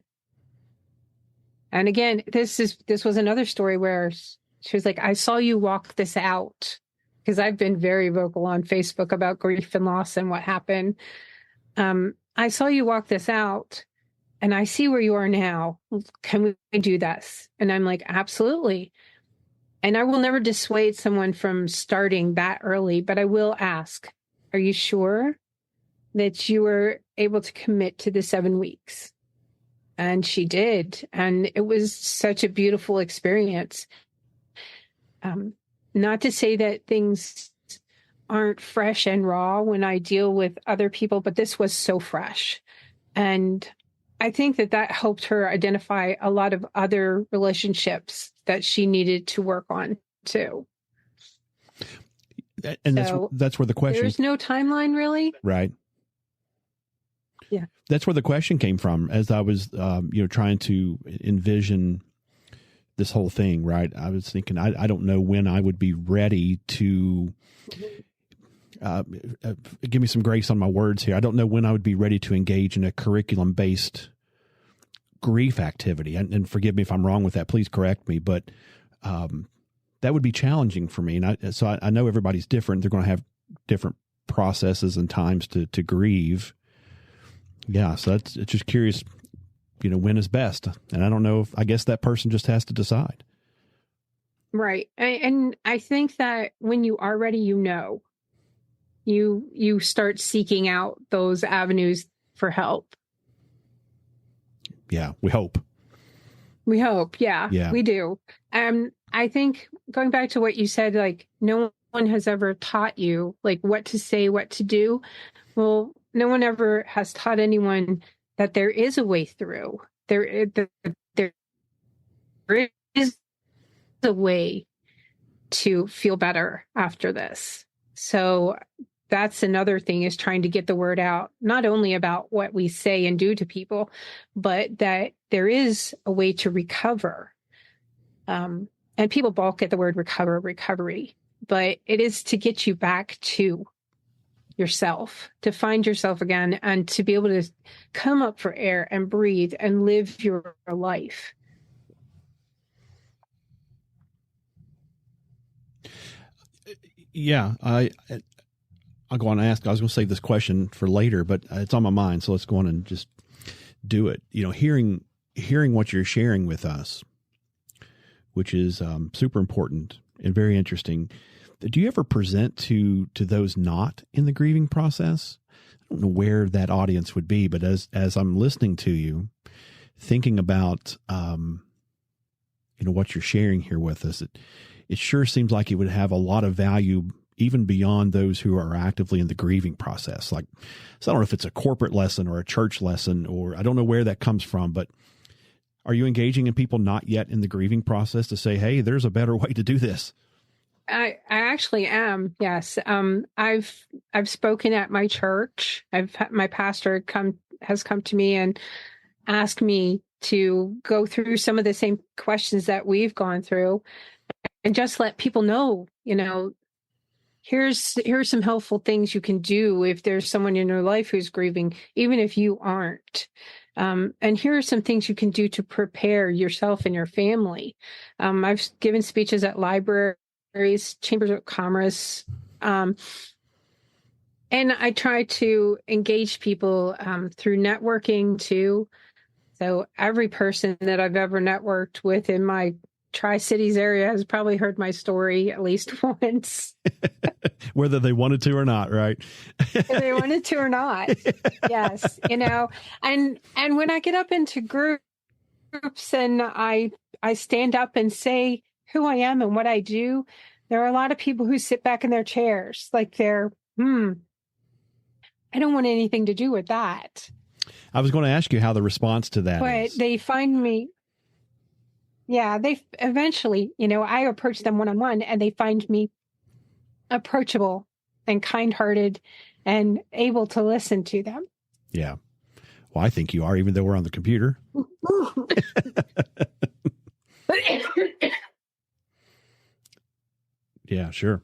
And again, this was another story where she was like, I saw you walk this out, because I've been very vocal on Facebook about grief and loss and what happened. I saw you walk this out, and I see where you are now. Can we do this? And I'm like, absolutely. And I will never dissuade someone from starting that early, but I will ask, are you sure? that you were able to commit to the 7 weeks. And she did. And it was such a beautiful experience. Not to say that things aren't fresh and raw when I deal with other people, but this was so fresh. And I think that helped her identify a lot of other relationships that she needed to work on too. And that's where the question. There's no timeline, really. Right. Yeah. That's where the question came from as I was, trying to envision this whole thing. Right. I was thinking, I don't know when I would be ready to, give me some grace on my words here. I don't know when I would be ready to engage in a curriculum-based grief activity. And forgive me if I'm wrong with that. Please correct me. But that would be challenging for me. And so I know everybody's different. They're going to have different processes and times to grieve. Yeah. So it's just curious, when is best. And I don't know I guess that person just has to decide. Right. And I think that when you are ready, you start seeking out those avenues for help. Yeah, we hope. We hope. Yeah, we do. I think going back to what you said, like no one has ever taught you like what to say, what to do. Well, no one ever has taught anyone that there is a way through. There is a way to feel better after this. So that's another thing, is trying to get the word out, not only about what we say and do to people, but that there is a way to recover. And people balk at the word recovery, but it is to get you back to yourself, to find yourself again, and to be able to come up for air and breathe and live your life. Yeah, I'll go on and ask. I was going to save this question for later, but it's on my mind. So let's go on and just do it. Hearing what you're sharing with us, which is super important and very interesting. Do you ever present to those not in the grieving process? I don't know where that audience would be, but as I'm listening to you, thinking about, what you're sharing here with us, it sure seems like it would have a lot of value even beyond those who are actively in the grieving process. So I don't know if it's a corporate lesson or a church lesson, or I don't know where that comes from, but are you engaging in people not yet in the grieving process to say, hey, there's a better way to do this? I actually am. Yes. I've spoken at my church. My pastor has come to me and asked me to go through some of the same questions that we've gone through and just let people know, here's some helpful things you can do if there's someone in your life who's grieving, even if you aren't. And here are some things you can do to prepare yourself and your family. I've given speeches at libraries, chambers of commerce, and I try to engage people through networking too. So every person that I've ever networked with in my Tri-Cities area has probably heard my story at least once. Whether they wanted to or not, right? Whether they wanted to or not. Yes. And when I get up into groups and I stand up and say who I am and what I do, there are a lot of people who sit back in their chairs like they're, I don't want anything to do with that. I was going to ask you how the response to that is. But they find me. Yeah, they eventually, I approach them one-on-one and they find me approachable and kind-hearted and able to listen to them. Yeah. Well, I think you are, even though we're on the computer. Yeah, sure.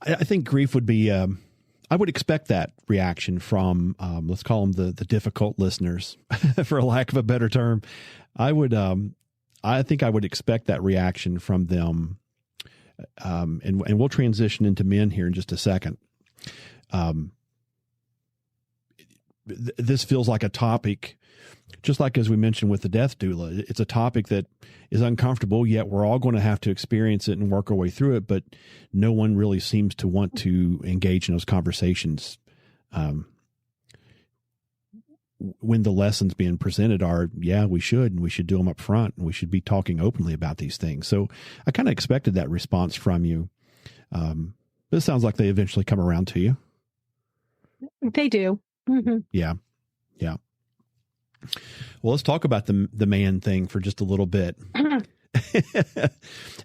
I think grief would be, I would expect that reaction from, let's call them the difficult listeners, for a lack of a better term. I think I would expect that reaction from them. And we'll transition into men here in just a second. This feels like a topic, just like as we mentioned with the death doula, it's a topic that is uncomfortable, yet we're all going to have to experience it and work our way through it. But no one really seems to want to engage in those conversations when the lessons being presented are, yeah, we should do them up front, and we should be talking openly about these things. So I kind of expected that response from you. But it sounds like they eventually come around to you. They do. Mm-hmm. Yeah. Yeah. Well, let's talk about the man thing for just a little bit.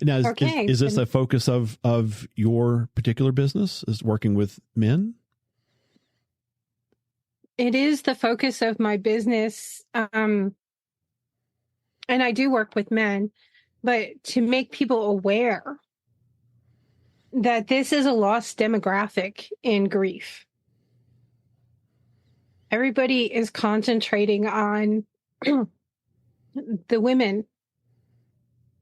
Now, is this a focus of your particular business, is working with men? It is the focus of my business. And I do work with men, but to make people aware that this is a lost demographic in grief. Everybody is concentrating on the women.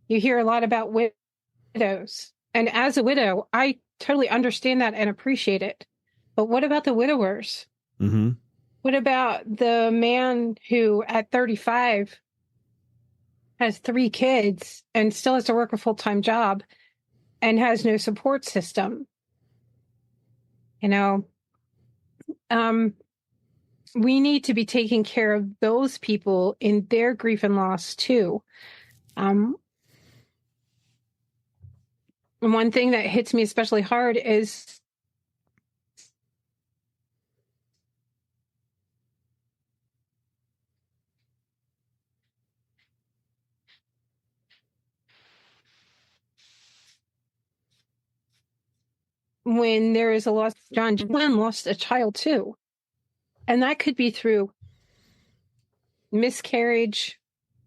You hear a lot about widows. And as a widow, I totally understand that and appreciate it. But what about the widowers? Mm-hmm. What about the man who at 35 has 3 kids and still has to work a full-time job and has no support system? You know, we need to be taking care of those people in their grief and loss too. One thing that hits me especially hard is when there is a loss. John Glenn lost a child too. And that could be through miscarriage.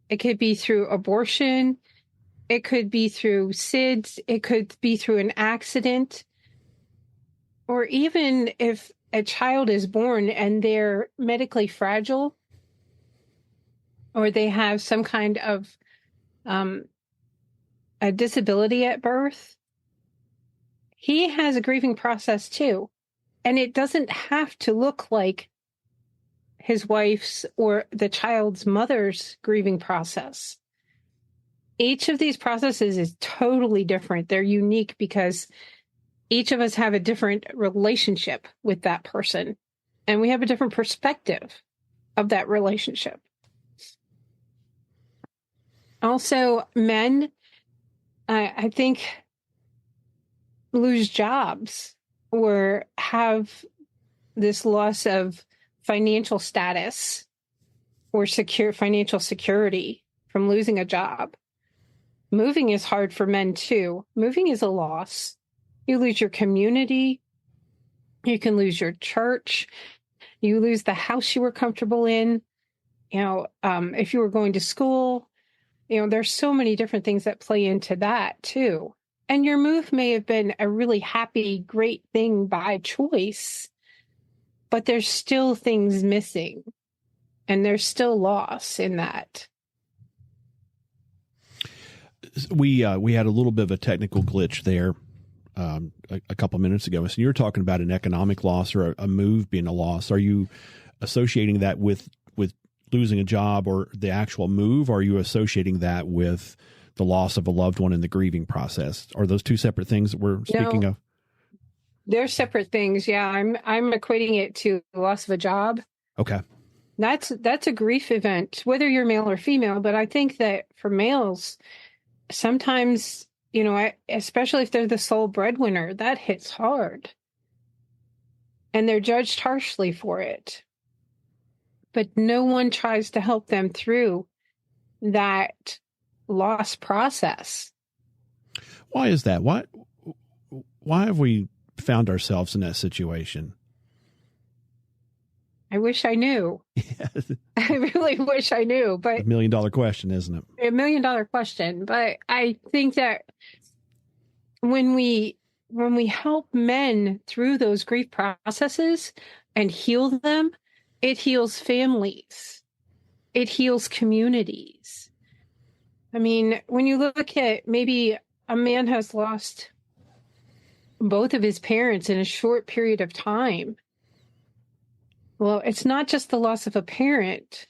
It could be through abortion. It could be through SIDS. It could be through an accident. Or even if a child is born and they're medically fragile, or they have some kind of a disability at birth, he has a grieving process too. And it doesn't have to look like his wife's or the child's mother's grieving process. Each of these processes is totally different. They're unique because each of us have a different relationship with that person, and we have a different perspective of that relationship. Also, men, I think, lose jobs or have this loss of financial status or financial security from losing a job. Moving is hard for men too. Moving is a loss. You lose your community. You can lose your church. You lose the house you were comfortable in. You know, if you were going to school, you know, there's so many different things that play into that too. And your move may have been a really happy, great thing by choice, but there's still things missing, and there's still loss in that. We had a little bit of a technical glitch there a couple minutes ago. So you were talking about an economic loss or a move being a loss. Are you associating that with losing a job or the actual move? Or are you associating that with the loss of a loved one in the grieving process? Are those two separate things that we're speaking of? They're separate things. Yeah, I'm equating it to the loss of a job. Okay. That's a grief event, whether you're male or female. But I think that for males, sometimes, you know, especially if they're the sole breadwinner, that hits hard. And they're judged harshly for it. But no one tries to help them through that loss process. Why is that? Why have we found ourselves in that situation? I wish I knew. Yeah. I really wish I knew, but $1 million question, isn't it? $1 million question. But I think that when we help men through those grief processes and heal them, it heals families. It heals communities. I mean, when you look at maybe a man has lost both of his parents in a short period of time. Well, it's not just the loss of a parent.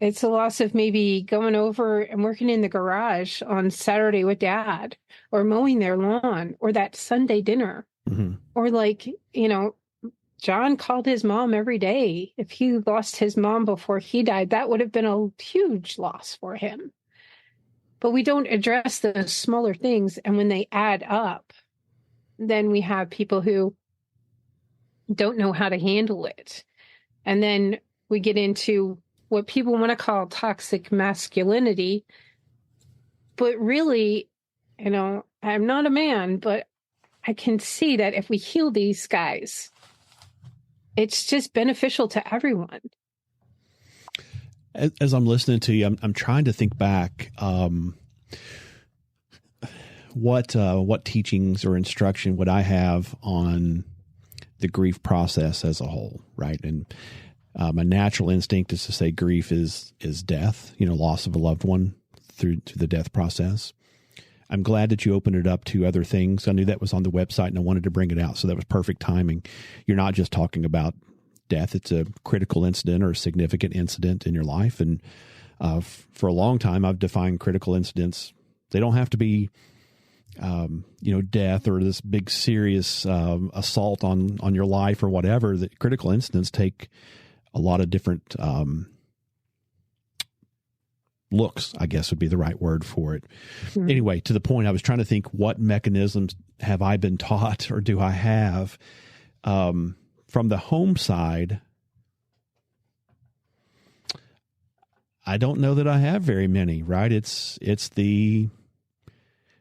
It's the loss of maybe going over and working in the garage on Saturday with dad, or mowing their lawn, or that Sunday dinner, mm-hmm. or like, you know, John called his mom every day. If he lost his mom before he died, that would have been a huge loss for him. But we don't address those smaller things. And when they add up, then we have people who don't know how to handle it. And then we get into what people want to call toxic masculinity. But really, I'm not a man, but I can see that if we heal these guys, it's just beneficial to everyone. As I'm listening to you, I'm trying to think back what teachings or instruction would I have on the grief process as a whole, right? And my natural instinct is to say grief is death, loss of a loved one through to the death process. I'm glad that you opened it up to other things. I knew that was on the website and I wanted to bring it out. So that was perfect timing. You're not just talking about death. It's a critical incident or a significant incident in your life. And for a long time, I've defined critical incidents. They don't have to be, death or this big serious assault on your life or whatever. The critical incidents take a lot of different looks, I guess would be the right word for it. Mm-hmm. Anyway, to the point, I was trying to think, what mechanisms have I been taught or do I have from the home side? I don't know that I have very many, right? It's the,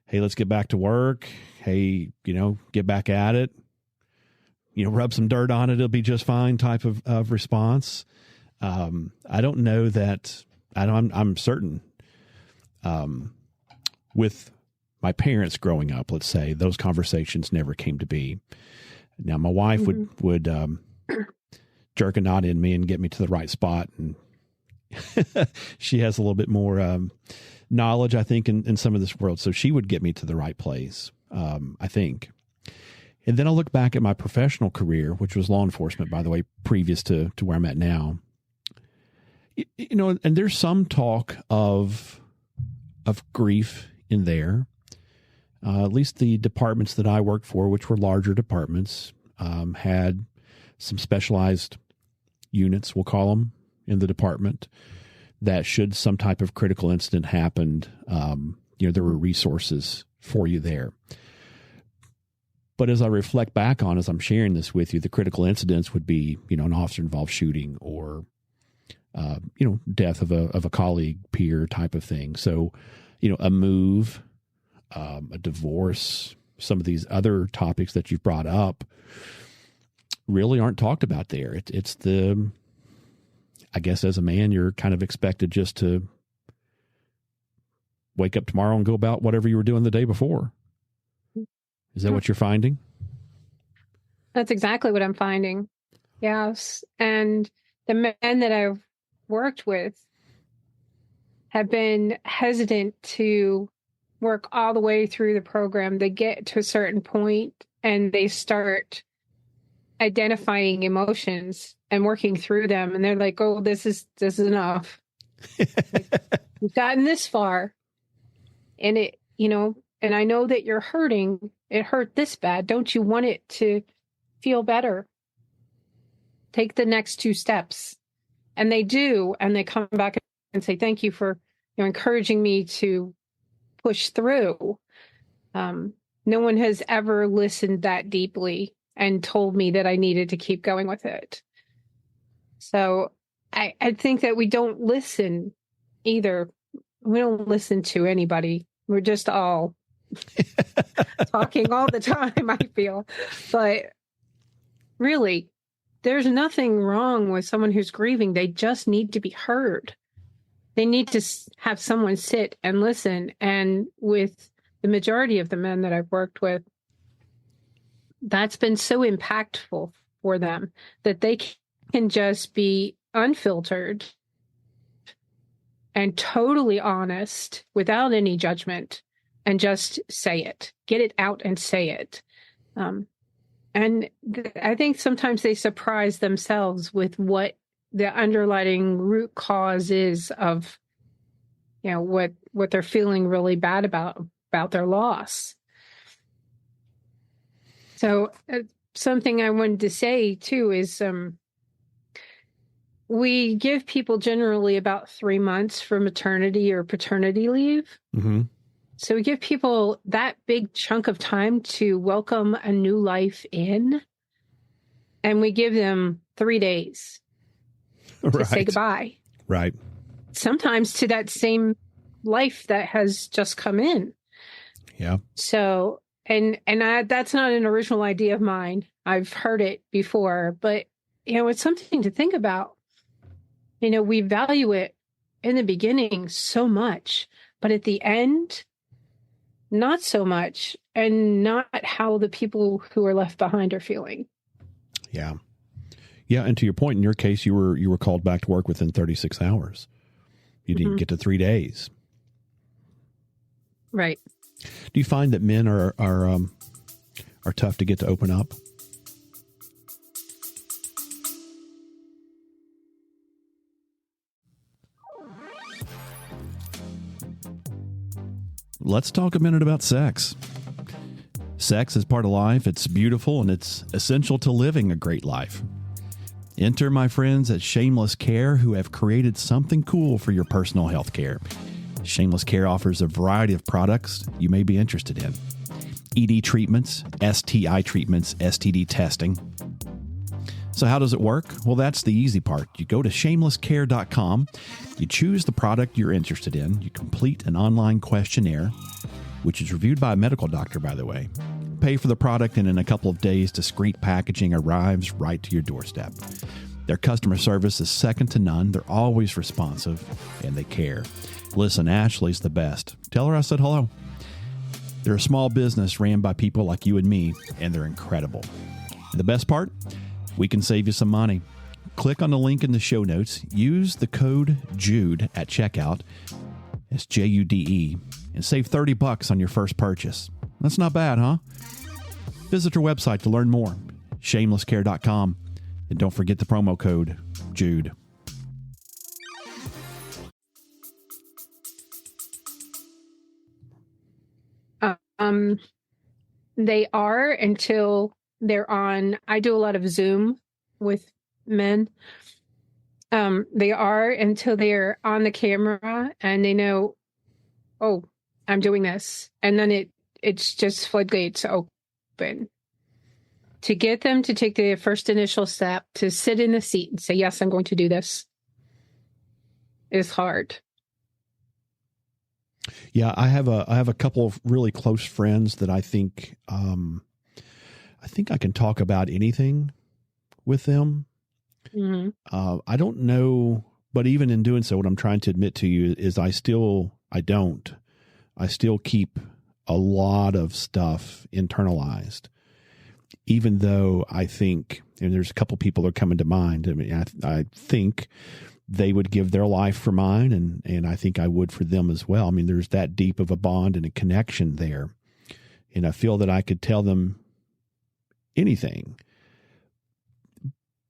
hey, let's get back to work. Hey, get back at it. Rub some dirt on it. It'll be just fine type of response. I don't know that. I'm certain with my parents growing up, let's say, those conversations never came to be. Now, my wife mm-hmm. would jerk a knot in me and get me to the right spot. And she has a little bit more knowledge, I think, in some of this world. So she would get me to the right place, I think. And then I look back at my professional career, which was law enforcement, by the way, previous to where I'm at now. And there's some talk of grief in there. At least the departments that I worked for, which were larger departments, had some specialized units, we'll call them, in the department that should some type of critical incident happened, there were resources for you there. But as I reflect back on, as I'm sharing this with you, the critical incidents would be, an officer-involved shooting or death of a colleague, peer type of thing. So, a move, a divorce, some of these other topics that you've brought up really aren't talked about there. It's I guess as a man, you're kind of expected just to wake up tomorrow and go about whatever you were doing the day before. Is that what you're finding? That's exactly what I'm finding. Yes. And the men that I've worked with have been hesitant to work all the way through the program. They get to a certain point and they start identifying emotions and working through them. And they're like, oh, this is enough. We've gotten this far. And and I know that you're hurting. It hurt this bad. Don't you want it to feel better? Take the next 2 steps. And they do. And they come back and say, thank you for encouraging me to push through. No one has ever listened that deeply and told me that I needed to keep going with it. So I think that we don't listen either. We don't listen to anybody. We're just all talking all the time, I feel. But really, there's nothing wrong with someone who's grieving. They just need to be heard. They need to have someone sit and listen. And with the majority of the men that I've worked with, that's been so impactful for them that they can just be unfiltered and totally honest without any judgment and just say it, get it out and say it. I think sometimes they surprise themselves with what the underlying root cause is of, what they're feeling really bad about their loss. So something I wanted to say too is we give people generally about 3 months for maternity or paternity leave. Mm-hmm. So we give people that big chunk of time to welcome a new life in, and we give them 3 days to say goodbye. Right. Sometimes to that same life that has just come in. Yeah. So, that's not an original idea of mine. I've heard it before, but it's something to think about. We value it in the beginning so much, but at the end, not so much, and not how the people who are left behind are feeling. Yeah. Yeah. And to your point, in your case, you were called back to work within 36 hours. You didn't get to 3 days. Right. Do you find that men are tough to get to open up? Let's talk a minute about sex. Sex is part of life. It's beautiful and it's essential to living a great life. Enter my friends at Shameless Care, who have created something cool for your personal health care. Shameless Care offers a variety of products you may be interested in. ED treatments, STI treatments, STD testing. So how does it work? Well, that's the easy part. You go to shamelesscare.com, you choose the product you're interested in, you complete an online questionnaire, which is reviewed by a medical doctor, by the way. Pay for the product, and in a couple of days, discreet packaging arrives right to your doorstep. Their customer service is second to none. They're always responsive, and they care. Listen, Ashley's the best. Tell her I said hello. They're a small business ran by people like you and me, and they're incredible. And the best part? We can save you some money. Click on the link in the show notes. Use the code JUDE at checkout. It's JUDE. And save $30 on your first purchase. That's not bad, huh? Visit our website to learn more. Shamelesscare.com. And don't forget the promo code JUDE. They are until they're on. I do a lot of Zoom with men. They are until they're on the camera and they know, oh, I'm doing this. And then it's just floodgates open. To get them to take the first initial step, to sit in the seat and say, yes, I'm going to do this, is hard. Yeah, I have a couple of really close friends that I think I can talk about anything with them. Mm-hmm. I don't know, but even in doing so, what I'm trying to admit to you is I still keep a lot of stuff internalized, even though I think, and there's a couple people that are coming to mind. I mean, I think they would give their life for mine, and I think I would for them as well. I mean, there's that deep of a bond and a connection there. And I feel that I could tell them anything.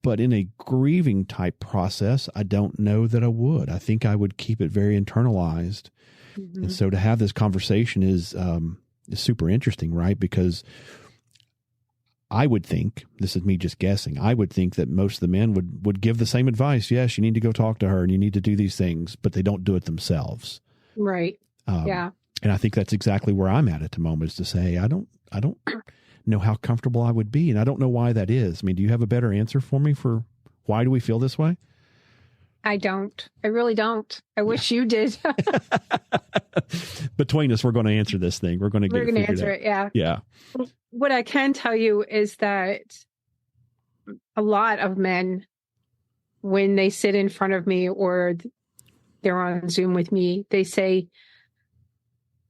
But in a grieving type process, I don't know that I would. I think I would keep it very internalized. Mm-hmm. And so to have this conversation is super interesting, right? Because I would think, this is me just guessing, I would think that most of the men would give the same advice. Yes, you need to go talk to her and you need to do these things, but they don't do it themselves. Right. Yeah. And I think that's exactly where I'm at the moment, is to say, I don't know how comfortable I would be. And I don't know why that is. I mean, do you have a better answer for me for why do we feel this way? I don't. I really don't. I wish you did. Between us, we're going to answer this thing. We're going to answer it. Yeah. Yeah. What I can tell you is that a lot of men, when they sit in front of me or they're on Zoom with me, they say,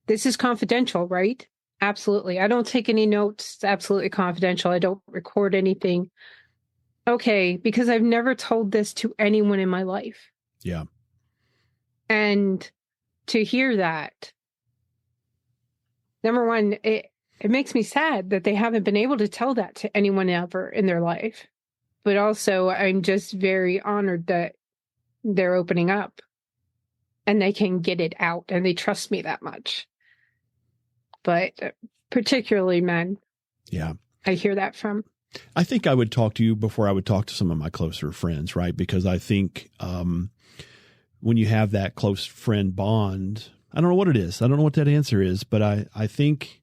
this is confidential, right? Absolutely. I don't take any notes. It's absolutely confidential. I don't record anything. Okay, because I've never told this to anyone in my life. Yeah. And to hear that, number one, it makes me sad that they haven't been able to tell that to anyone ever in their life. But also, I'm just very honored that they're opening up and they can get it out and they trust me that much. But particularly men. Yeah. I hear that from. I think I would talk to you before I would talk to some of my closer friends, right? Because I think when you have that close friend bond, I don't know what it is. I don't know what that answer is, but I think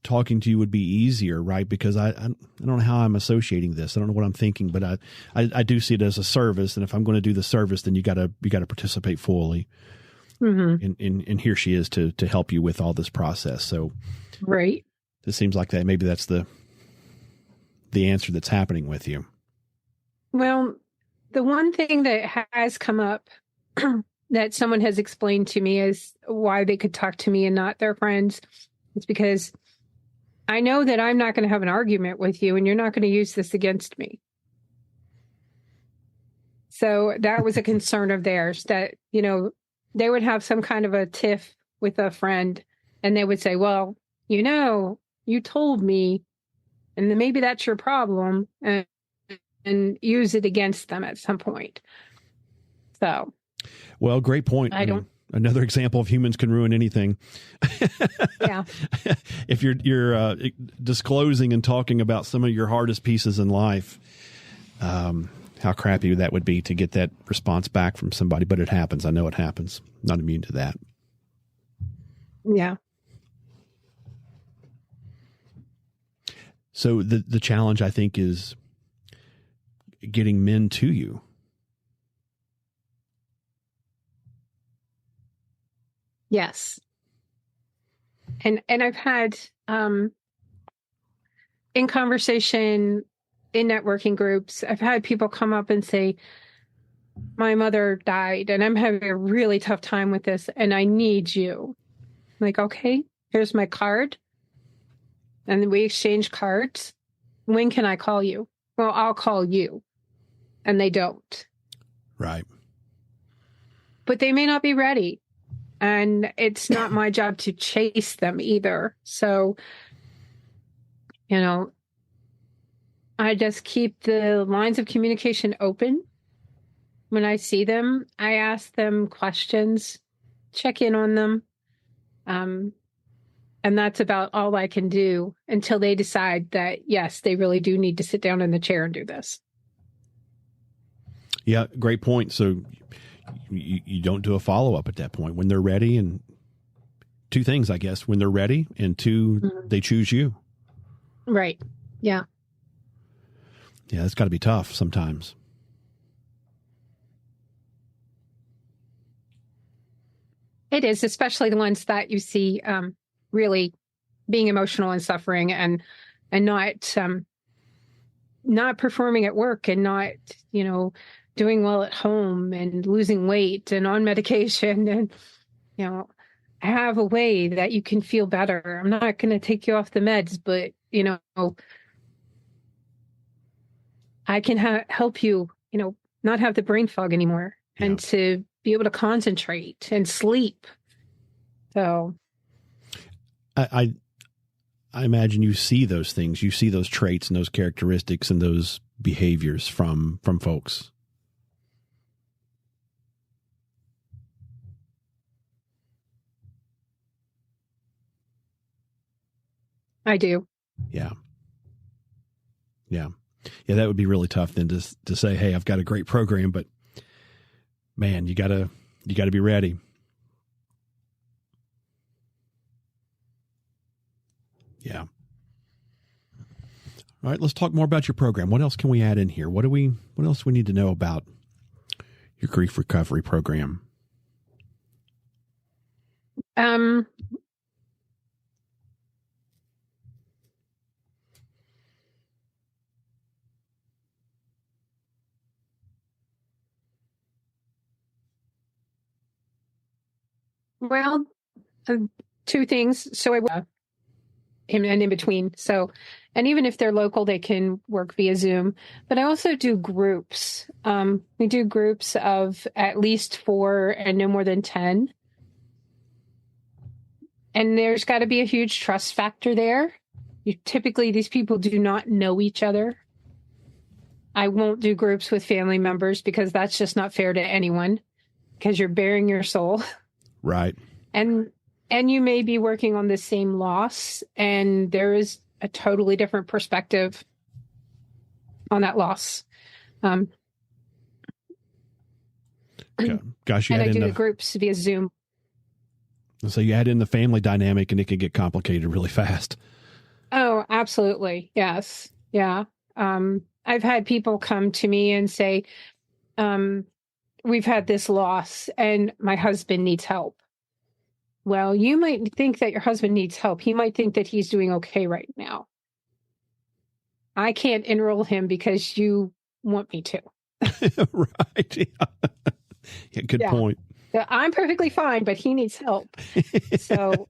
talking to you would be easier, right? Because I don't know how I'm associating this. I don't know what I'm thinking, but I do see it as a service. And if I'm going to do the service, then you got to participate fully. Mm-hmm. And here she is to help you with all this process. So right. It seems like that maybe that's the answer that's happening with you. Well, the one thing that has come up that someone has explained to me is why they could talk to me and not their friends. It's because I know that I'm not going to have an argument with you and you're not going to use this against me. So that was a concern of theirs that, they would have some kind of a tiff with a friend and they would say, well, you told me, and then maybe that's your problem, and use it against them at some point. So, well, great point. Another example of humans can ruin anything. Yeah. If you're disclosing and talking about some of your hardest pieces in life, how crappy that would be to get that response back from somebody. But it happens. I know it happens. Not immune to that. Yeah. So the challenge, I think, is getting men to you. Yes. And I've had in conversation in networking groups, I've had people come up and say, my mother died and I'm having a really tough time with this and I need you. I'm like, okay, here's my card. And then we exchange cards. When can I call you? Well, I'll call you. And they don't. Right. But they may not be ready. And it's not my job to chase them either. So, I just keep the lines of communication open. When I see them, I ask them questions, check in on them. And that's about all I can do until they decide that, yes, they really do need to sit down in the chair and do this. Yeah, great point. So you don't do a follow-up at that point when they're ready. And two things, I guess, when they're ready, and two, they choose you. Right. Yeah. Yeah, it's got to be tough sometimes. It is, especially the ones that you see really being emotional and suffering and not performing at work and not, doing well at home and losing weight and on medication and, have a way that you can feel better. I'm not going to take you off the meds, but, I can help you, not have the brain fog anymore and to be able to concentrate and sleep. So I imagine you see those things, you see those traits and those characteristics and those behaviors from folks. I do. Yeah. Yeah. Yeah. That would be really tough then to say, hey, I've got a great program, but man, you gotta be ready. Yeah. All right. Let's talk more about your program. What else can we add in here? What else we need to know about your grief recovery program? Well, two things. So and in between. So, and even if they're local, they can work via Zoom. But I also do groups. We do groups of at least 4 and no more than 10. And there's got to be a huge trust factor there. Typically, these people do not know each other. I won't do groups with family members because that's just not fair to anyone because you're bearing your soul. Right. And you may be working on the same loss, and there is a totally different perspective on that loss. Gosh, you and add I in do the groups via Zoom. So you add in the family dynamic and it can get complicated really fast. Oh, absolutely. Yes. Yeah. I've had people come to me and say, we've had this loss and my husband needs help. Well, you might think that your husband needs help. He might think that he's doing okay right now. I can't enroll him because you want me to. Right. Yeah, good point. I'm perfectly fine, but he needs help. So,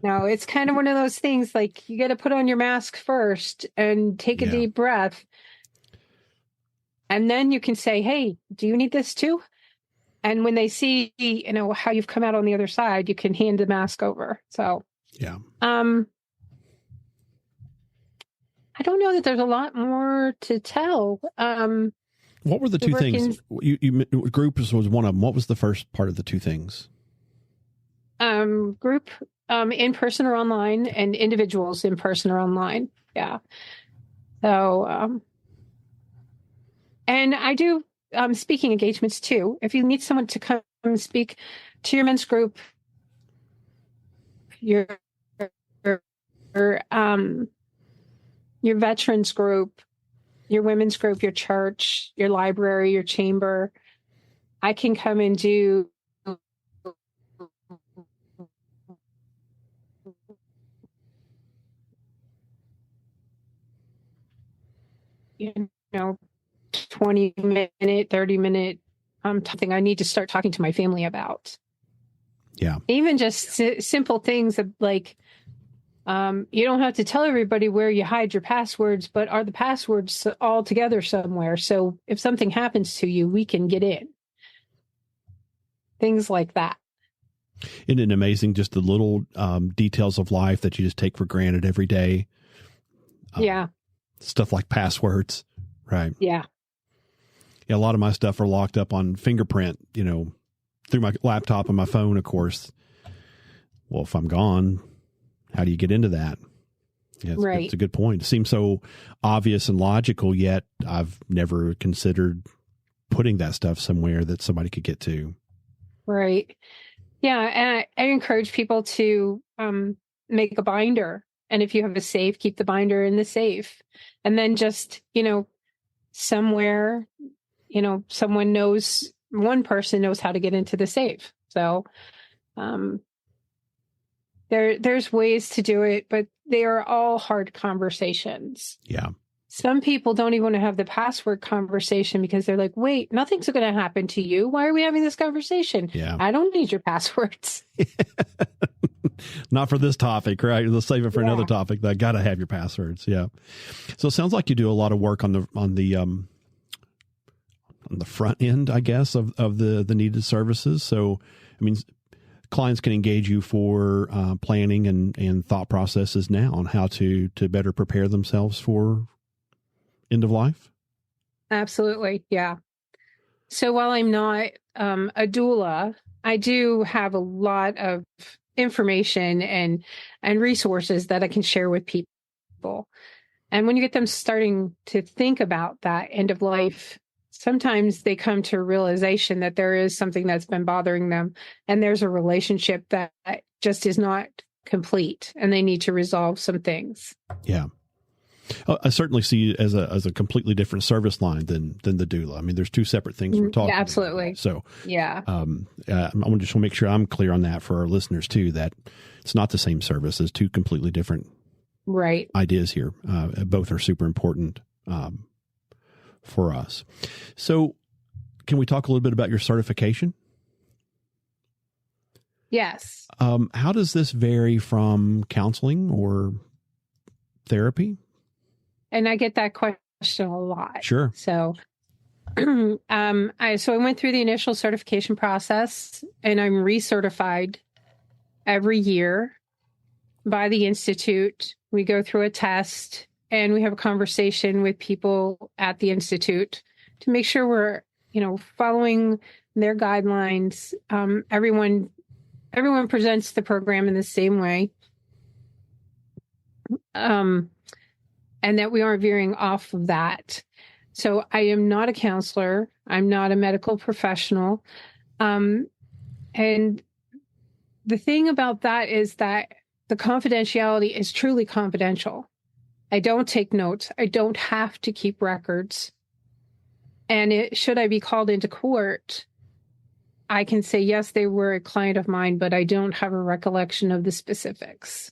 no, it's kind of one of those things like you got to put on your mask first and take a deep breath. And then you can say, hey, do you need this too? And when they see, how you've come out on the other side, you can hand the mask over. So, I don't know that there's a lot more to tell. What were the two things? You groups was one of them. What was the first part of the two things? Group in person or online, and individuals in person or online. Yeah. So, and I do speaking engagements too. If you need someone to come and speak to your men's group, your veterans group, your women's group, your church, your library, your chamber, I can come and do you know 20-minute, 30-minute something I need to start talking to my family about. Yeah. Even just simple things like you don't have to tell everybody where you hide your passwords, but are the passwords all together somewhere? So if something happens to you, we can get in. Things like that. Isn't it amazing? Just the little details of life that you just take for granted every day. Stuff like passwords. Right. Yeah. A lot of my stuff are locked up on fingerprint, through my laptop and my phone, of course. Well, if I'm gone, how do you get into that? Yeah, it's a good point. It seems so obvious and logical, yet I've never considered putting that stuff somewhere that somebody could get to. Right. Yeah. And I encourage people to make a binder. And if you have a safe, keep the binder in the safe. And then just, somewhere, someone knows, one person knows how to get into the safe. So there's ways to do it, but they are all hard conversations. Yeah. Some people don't even want to have the password conversation because they're like, wait, nothing's going to happen to you. Why are we having this conversation? Yeah. I don't need your passwords. Not for this topic, right? Let's save it for another topic. I got to have your passwords. Yeah. So it sounds like you do a lot of work on the front end, I guess, of the needed services. So, I mean, clients can engage you for planning and thought processes now on how to better prepare themselves for end of life. Absolutely. Yeah. So while I'm not a doula, I do have a lot of information and resources that I can share with people. And when you get them starting to think about that end of life, sometimes they come to a realization that there is something that's been bothering them and there's a relationship that just is not complete and they need to resolve some things. Yeah. I certainly see it as a completely different service line than the doula. I mean, there's two separate things we're talking absolutely. about. So, yeah. I just want to make sure I'm clear on that for our listeners too, that it's not the same service. It's two completely different ideas here. Both are super important for us. So can we talk a little bit about your certification? Yes. How does this vary from counseling or therapy? And I get that question a lot. Sure. So, I went through the initial certification process and I'm recertified every year by the Institute. We go through a test and we have a conversation with people at the Institute to make sure we're, following their guidelines. Everyone presents the program in the same way. and that we aren't veering off of that. So I am not a counselor. I'm not a medical professional. And the thing about that is that the confidentiality is truly confidential. I don't take notes. I don't have to keep records. And should I be called into court, I can say, yes, they were a client of mine, but I don't have a recollection of the specifics.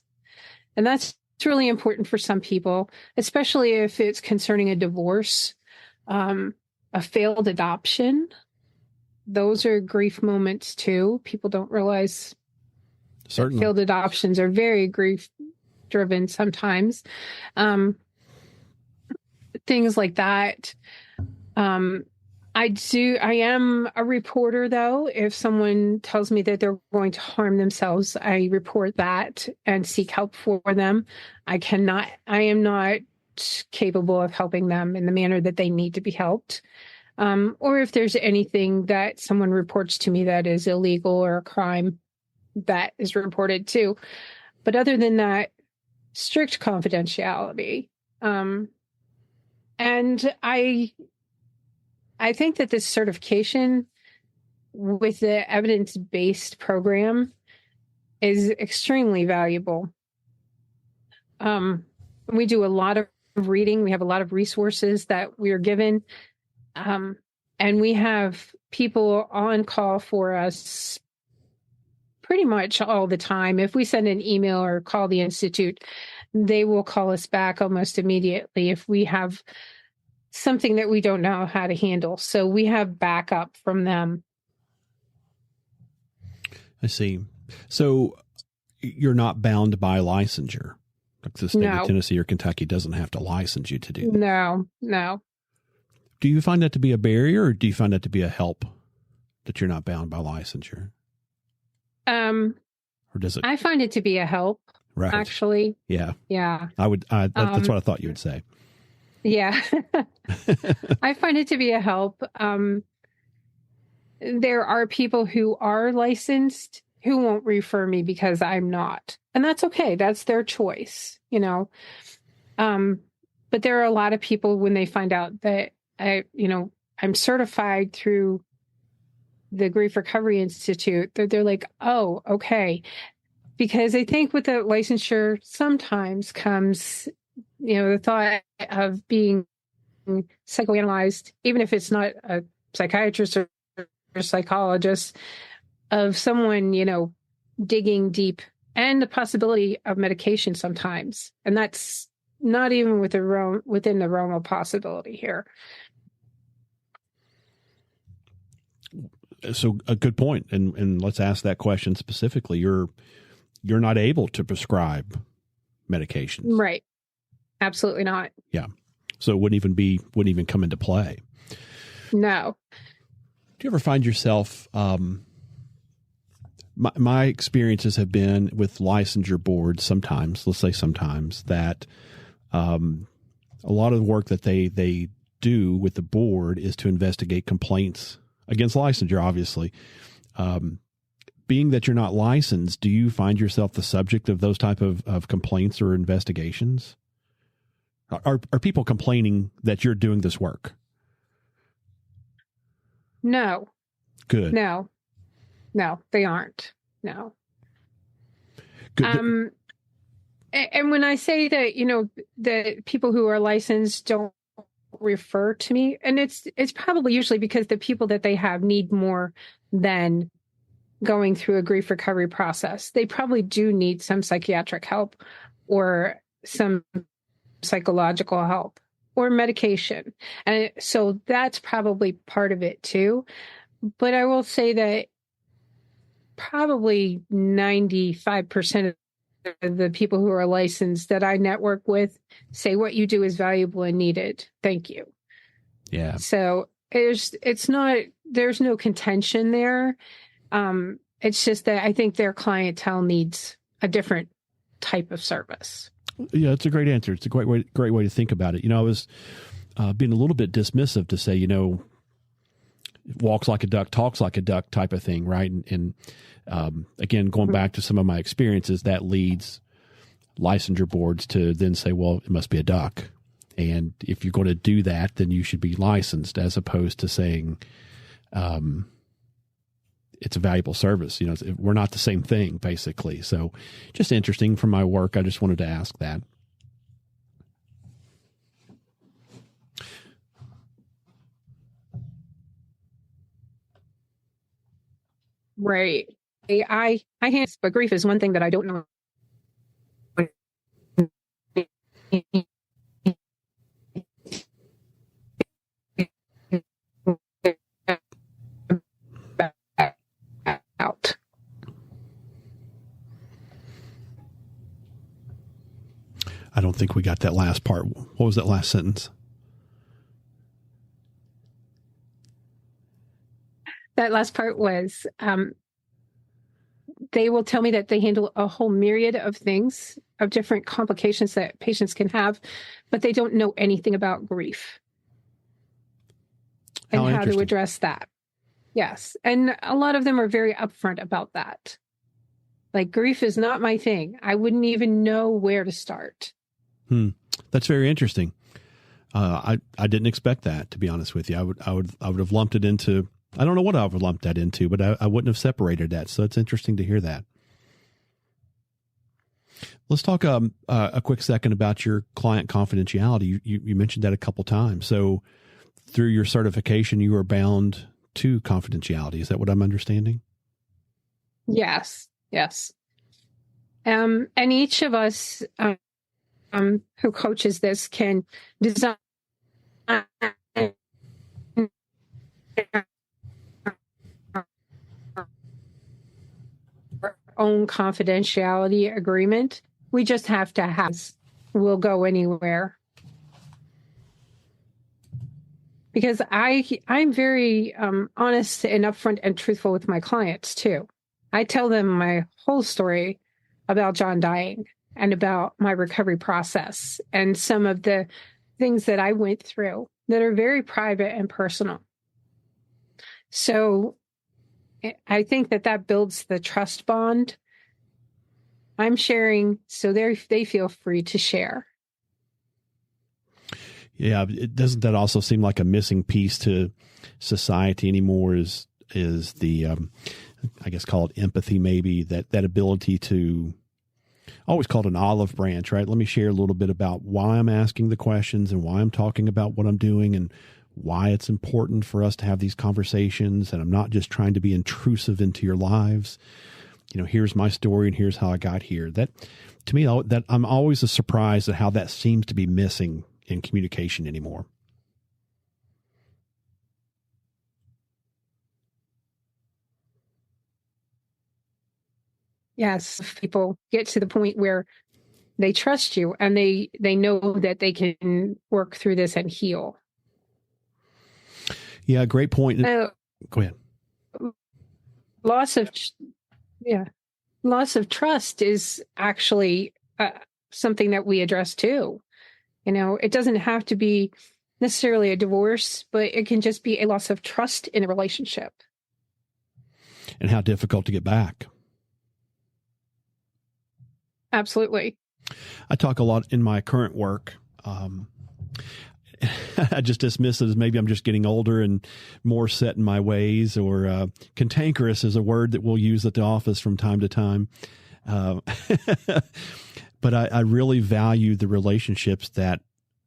And that's really important for some people, especially if it's concerning a divorce, a failed adoption. Those are grief moments too. People don't realize certainly failed adoptions are very grief driven sometimes. Things like that. I am a reporter, though. If someone tells me that they're going to harm themselves, I report that and seek help for them. I am not capable of helping them in the manner that they need to be helped. Or if there's anything that someone reports to me that is illegal or a crime, that is reported too. But other than that, strict confidentiality. And I think that this certification with the evidence-based program is extremely valuable. We do a lot of reading. We have a lot of resources that we are given. And we have people on call for us pretty much all the time. If we send an email or call the Institute, they will call us back almost immediately if we have something that we don't know how to handle. So we have backup from them. I see. So you're not bound by licensure. Like the state of Tennessee or Kentucky doesn't have to license you to do that. No. Do you find that to be a barrier, or do you find that to be a help that you're not bound by licensure? Or does it? I find it to be a help. Right. Actually. Yeah. Yeah. That's what I thought you would say. Yeah. I find it to be a help. There are people who are licensed who won't refer me because I'm not. And that's okay. That's their choice, But there are a lot of people when they find out that I'm certified through the Grief Recovery Institute, that they're like, oh, okay. Because I think with the licensure sometimes comes, the thought of being psychoanalyzed, even if it's not a psychiatrist or psychologist, of someone, digging deep, and the possibility of medication sometimes. And that's not even within the realm of possibility here. So a good point. And let's ask that question specifically. You're not able to prescribe medications. Right. Absolutely not. Yeah. So it wouldn't even come into play. No. Do you ever find yourself, my experiences have been with licensure boards sometimes, let's say sometimes, that a lot of the work that they do with the board is to investigate complaints against licensure, obviously. Being that you're not licensed, do you find yourself the subject of those type of complaints or investigations? Are people complaining that you're doing this work? No. Good. No, they aren't. No. Good. And when I say that, the people who are licensed don't refer to me, and it's probably usually because the people that they have need more than going through a grief recovery process. They probably do need some psychiatric help or some psychological help or medication. And so that's probably part of it too. But I will say that probably 95% of the people who are licensed that I network with say what you do is valuable and needed. Thank you. Yeah. So there's no contention there. It's just that I think their clientele needs a different type of service. Yeah, it's a great answer. It's a great way to think about it. I was being a little bit dismissive to say, walks like a duck, talks like a duck type of thing, right? And again, going back to some of my experiences, that leads licensure boards to then say, well, it must be a duck, And if you're going to do that, then you should be licensed, as opposed to saying it's a valuable service. You know, we're not the same thing, basically. So just interesting from my work. I just wanted to ask that. Right. I handle, but grief is one thing that I don't know out. I don't think we got that last part. What was that last sentence? That last part was, they will tell me that they handle a whole myriad of things, of different complications that patients can have, but they don't know anything about grief and how to address that. Yes. And a lot of them are very upfront about that. Like, grief is not my thing. I wouldn't even know where to start. That's very interesting. I didn't expect that, to be honest with you. I would have lumped it into, I don't know what I would have lumped that into, but I wouldn't have separated that. So it's interesting to hear that. Let's talk a quick second about your client confidentiality. You mentioned that a couple times. So through your certification, you are bound to confidentiality. Is that what I'm understanding? Yes. Yes. And each of us who coaches this can design our own confidentiality agreement. We just have to have, we'll go anywhere. Because I'm very honest and upfront and truthful with my clients too. I tell them my whole story about John dying and about my recovery process and some of the things that I went through that are very private and personal. So I think that builds the trust bond. I'm sharing, so they feel free to share. Yeah, doesn't that also seem like a missing piece to society anymore? Is the I guess call it empathy, maybe that ability to, I always call it an olive branch, right? Let me share a little bit about why I'm asking the questions and why I'm talking about what I'm doing and why it's important for us to have these conversations. And I'm not just trying to be intrusive into your lives. You know, here's my story and here's how I got here. That, to me, that I'm always surprised at how that seems to be missing in communication anymore. Yes, people get to the point where they trust you and they know that they can work through this and heal. Yeah, great point. Go ahead. Loss of trust is actually something that we address too. You know, it doesn't have to be necessarily a divorce, but it can just be a loss of trust in a relationship. And how difficult to get back. Absolutely. I talk a lot in my current work. I just dismiss it as maybe I'm just getting older and more set in my ways, or cantankerous is a word that we'll use at the office from time to time. But I really value the relationships that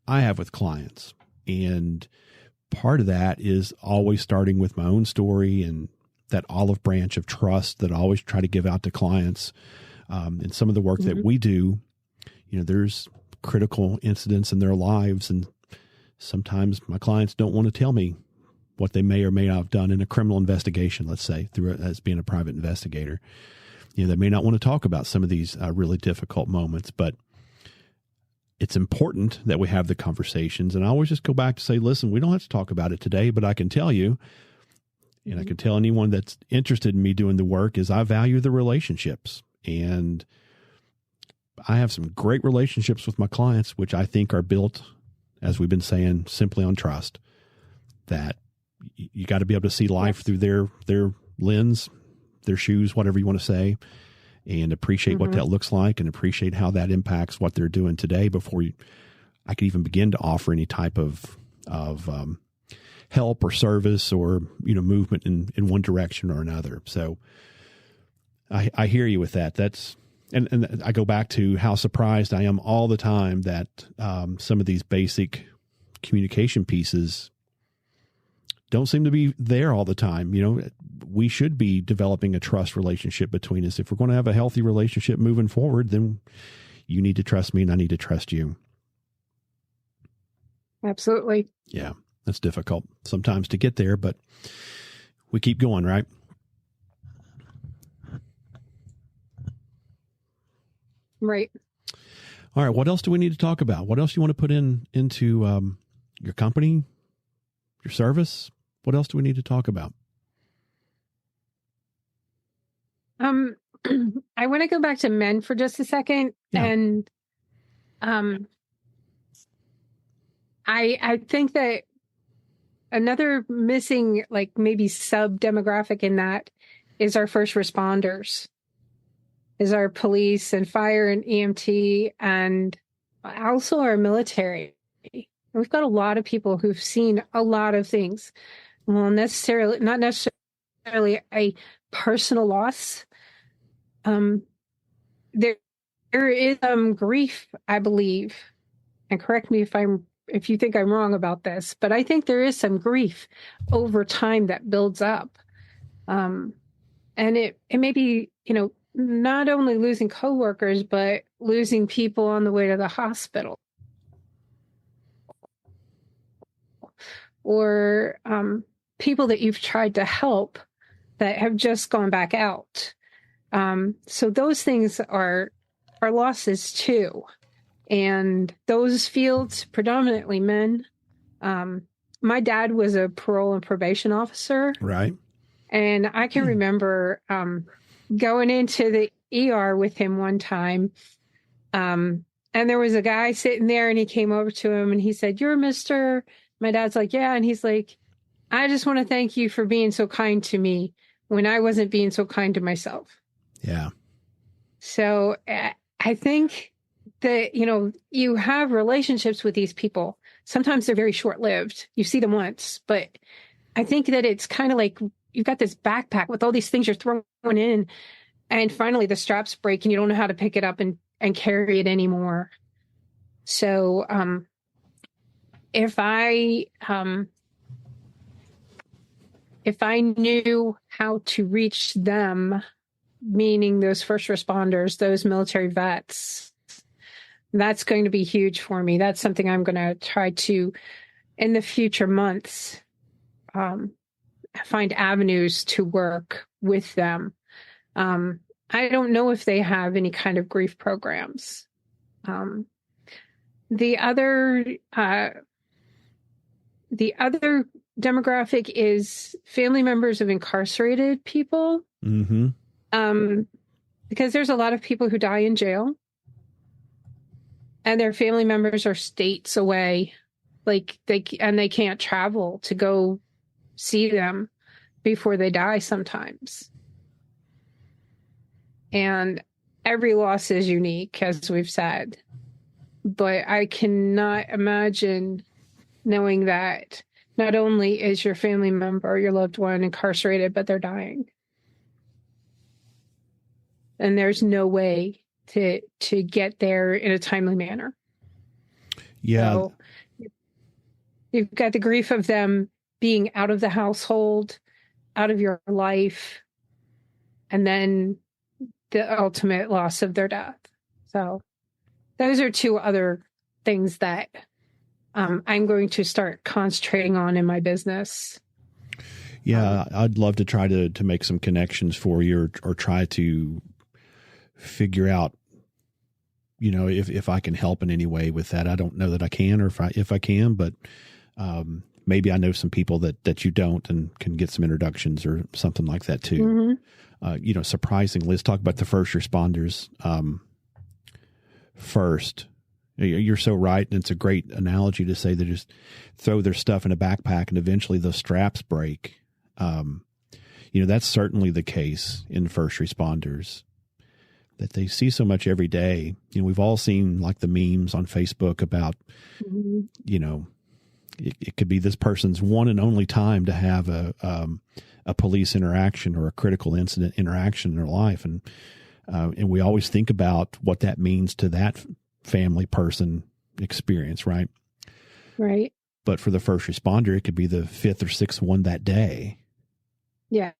I have with clients. And part of that is always starting with my own story and that olive branch of trust that I always try to give out to clients. And some of the work that we do, you know, there's critical incidents in their lives. And sometimes my clients don't want to tell me what they may or may not have done in a criminal investigation, let's say, as being a private investigator. You know, they may not want to talk about some of these really difficult moments, but it's important that we have the conversations. And I always just go back to say, listen, we don't have to talk about it today, but I can tell you, and I can tell anyone that's interested in me doing the work, is I value the relationships. And I have some great relationships with my clients, which I think are built, as we've been saying, simply on trust. That you got to be able to see life through their lens, their shoes, whatever you want to say, and appreciate what that looks like and appreciate how that impacts what they're doing today before I could even begin to offer any type of help or service or, movement in one direction or another. So I hear you with that. That's, and I go back to how surprised I am all the time that some of these basic communication pieces don't seem to be there all the time. We should be developing a trust relationship between us. If we're going to have a healthy relationship moving forward, then you need to trust me and I need to trust you. Absolutely. Yeah, that's difficult sometimes to get there, but we keep going, right? Right. All right. What else do we need to talk about? What else do you want to put into your company, your service? What else do we need to talk about? I want to go back to men for just a second. Yeah. And I think that another missing, like maybe sub demographic in that is our first responders, is our police and fire and EMT, and also our military. We've got a lot of people who've seen a lot of things. Well, not necessarily a personal loss. There is grief, I believe, and correct me if you think I'm wrong about this, but I think there is some grief over time that builds up. And it may be, not only losing coworkers, but losing people on the way to the hospital. Or people that you've tried to help that have just gone back out. So those things are losses too. And those fields, predominantly men. My dad was a parole and probation officer. Right. And I can remember going into the ER with him one time. And there was a guy sitting there and he came over to him and he said, "You're Mr." My dad's like, "Yeah." And he's like, "I just want to thank you for being so kind to me when I wasn't being so kind to myself." Yeah. So I think that, you have relationships with these people. Sometimes they're very short-lived. You see them once, but I think that it's kind of like you've got this backpack with all these things you're throwing in, and finally the straps break and you don't know how to pick it up and carry it anymore. So if I knew how to reach them, meaning those first responders, those military vets, that's going to be huge for me. That's something I'm going to try to, in the future months, find avenues to work with them. I don't know if they have any kind of grief programs. The other demographic is family members of incarcerated people. Mm-hmm. Because there's a lot of people who die in jail and their family members are states away, they can't travel to go see them before they die sometimes. And every loss is unique, as we've said, but I cannot imagine knowing that not only is your family member or your loved one incarcerated, but they're dying. And there's no way to get there in a timely manner. Yeah. So you've got the grief of them being out of the household, out of your life, and then the ultimate loss of their death. So those are two other things that I'm going to start concentrating on in my business. Yeah, I'd love to try to make some connections for you or try to figure out, if I can help in any way with that. I don't know that I can, or if I can, but maybe I know some people that you don't and can get some introductions or something like that too. Mm-hmm. Surprisingly, let's talk about the first responders first. You're so right. And it's a great analogy to say they just throw their stuff in a backpack and eventually the straps break. That's certainly the case in first responders. that they see so much every day. We've all seen like the memes on Facebook about, it could be this person's one and only time to have a police interaction or a critical incident interaction in their life. And we always think about what that means to that family person experience. Right. Right. But for the first responder, it could be the fifth or sixth one that day. Yeah.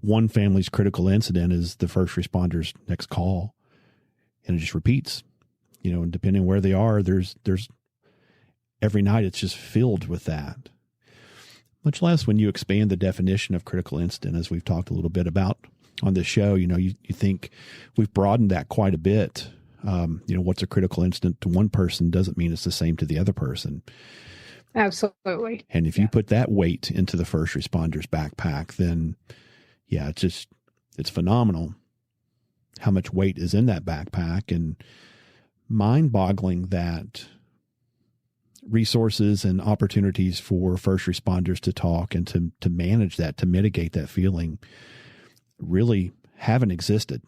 One family's critical incident is the first responder's next call, and it just repeats, and depending where they are, there's every night it's just filled with that. Much less when you expand the definition of critical incident, as we've talked a little bit about on this show, you think we've broadened that quite a bit. What's a critical incident to one person doesn't mean it's the same to the other person. Absolutely. And if you put that weight into the first responder's backpack, then it's phenomenal how much weight is in that backpack, and mind-boggling that resources and opportunities for first responders to talk and to manage that, to mitigate that feeling, really haven't existed.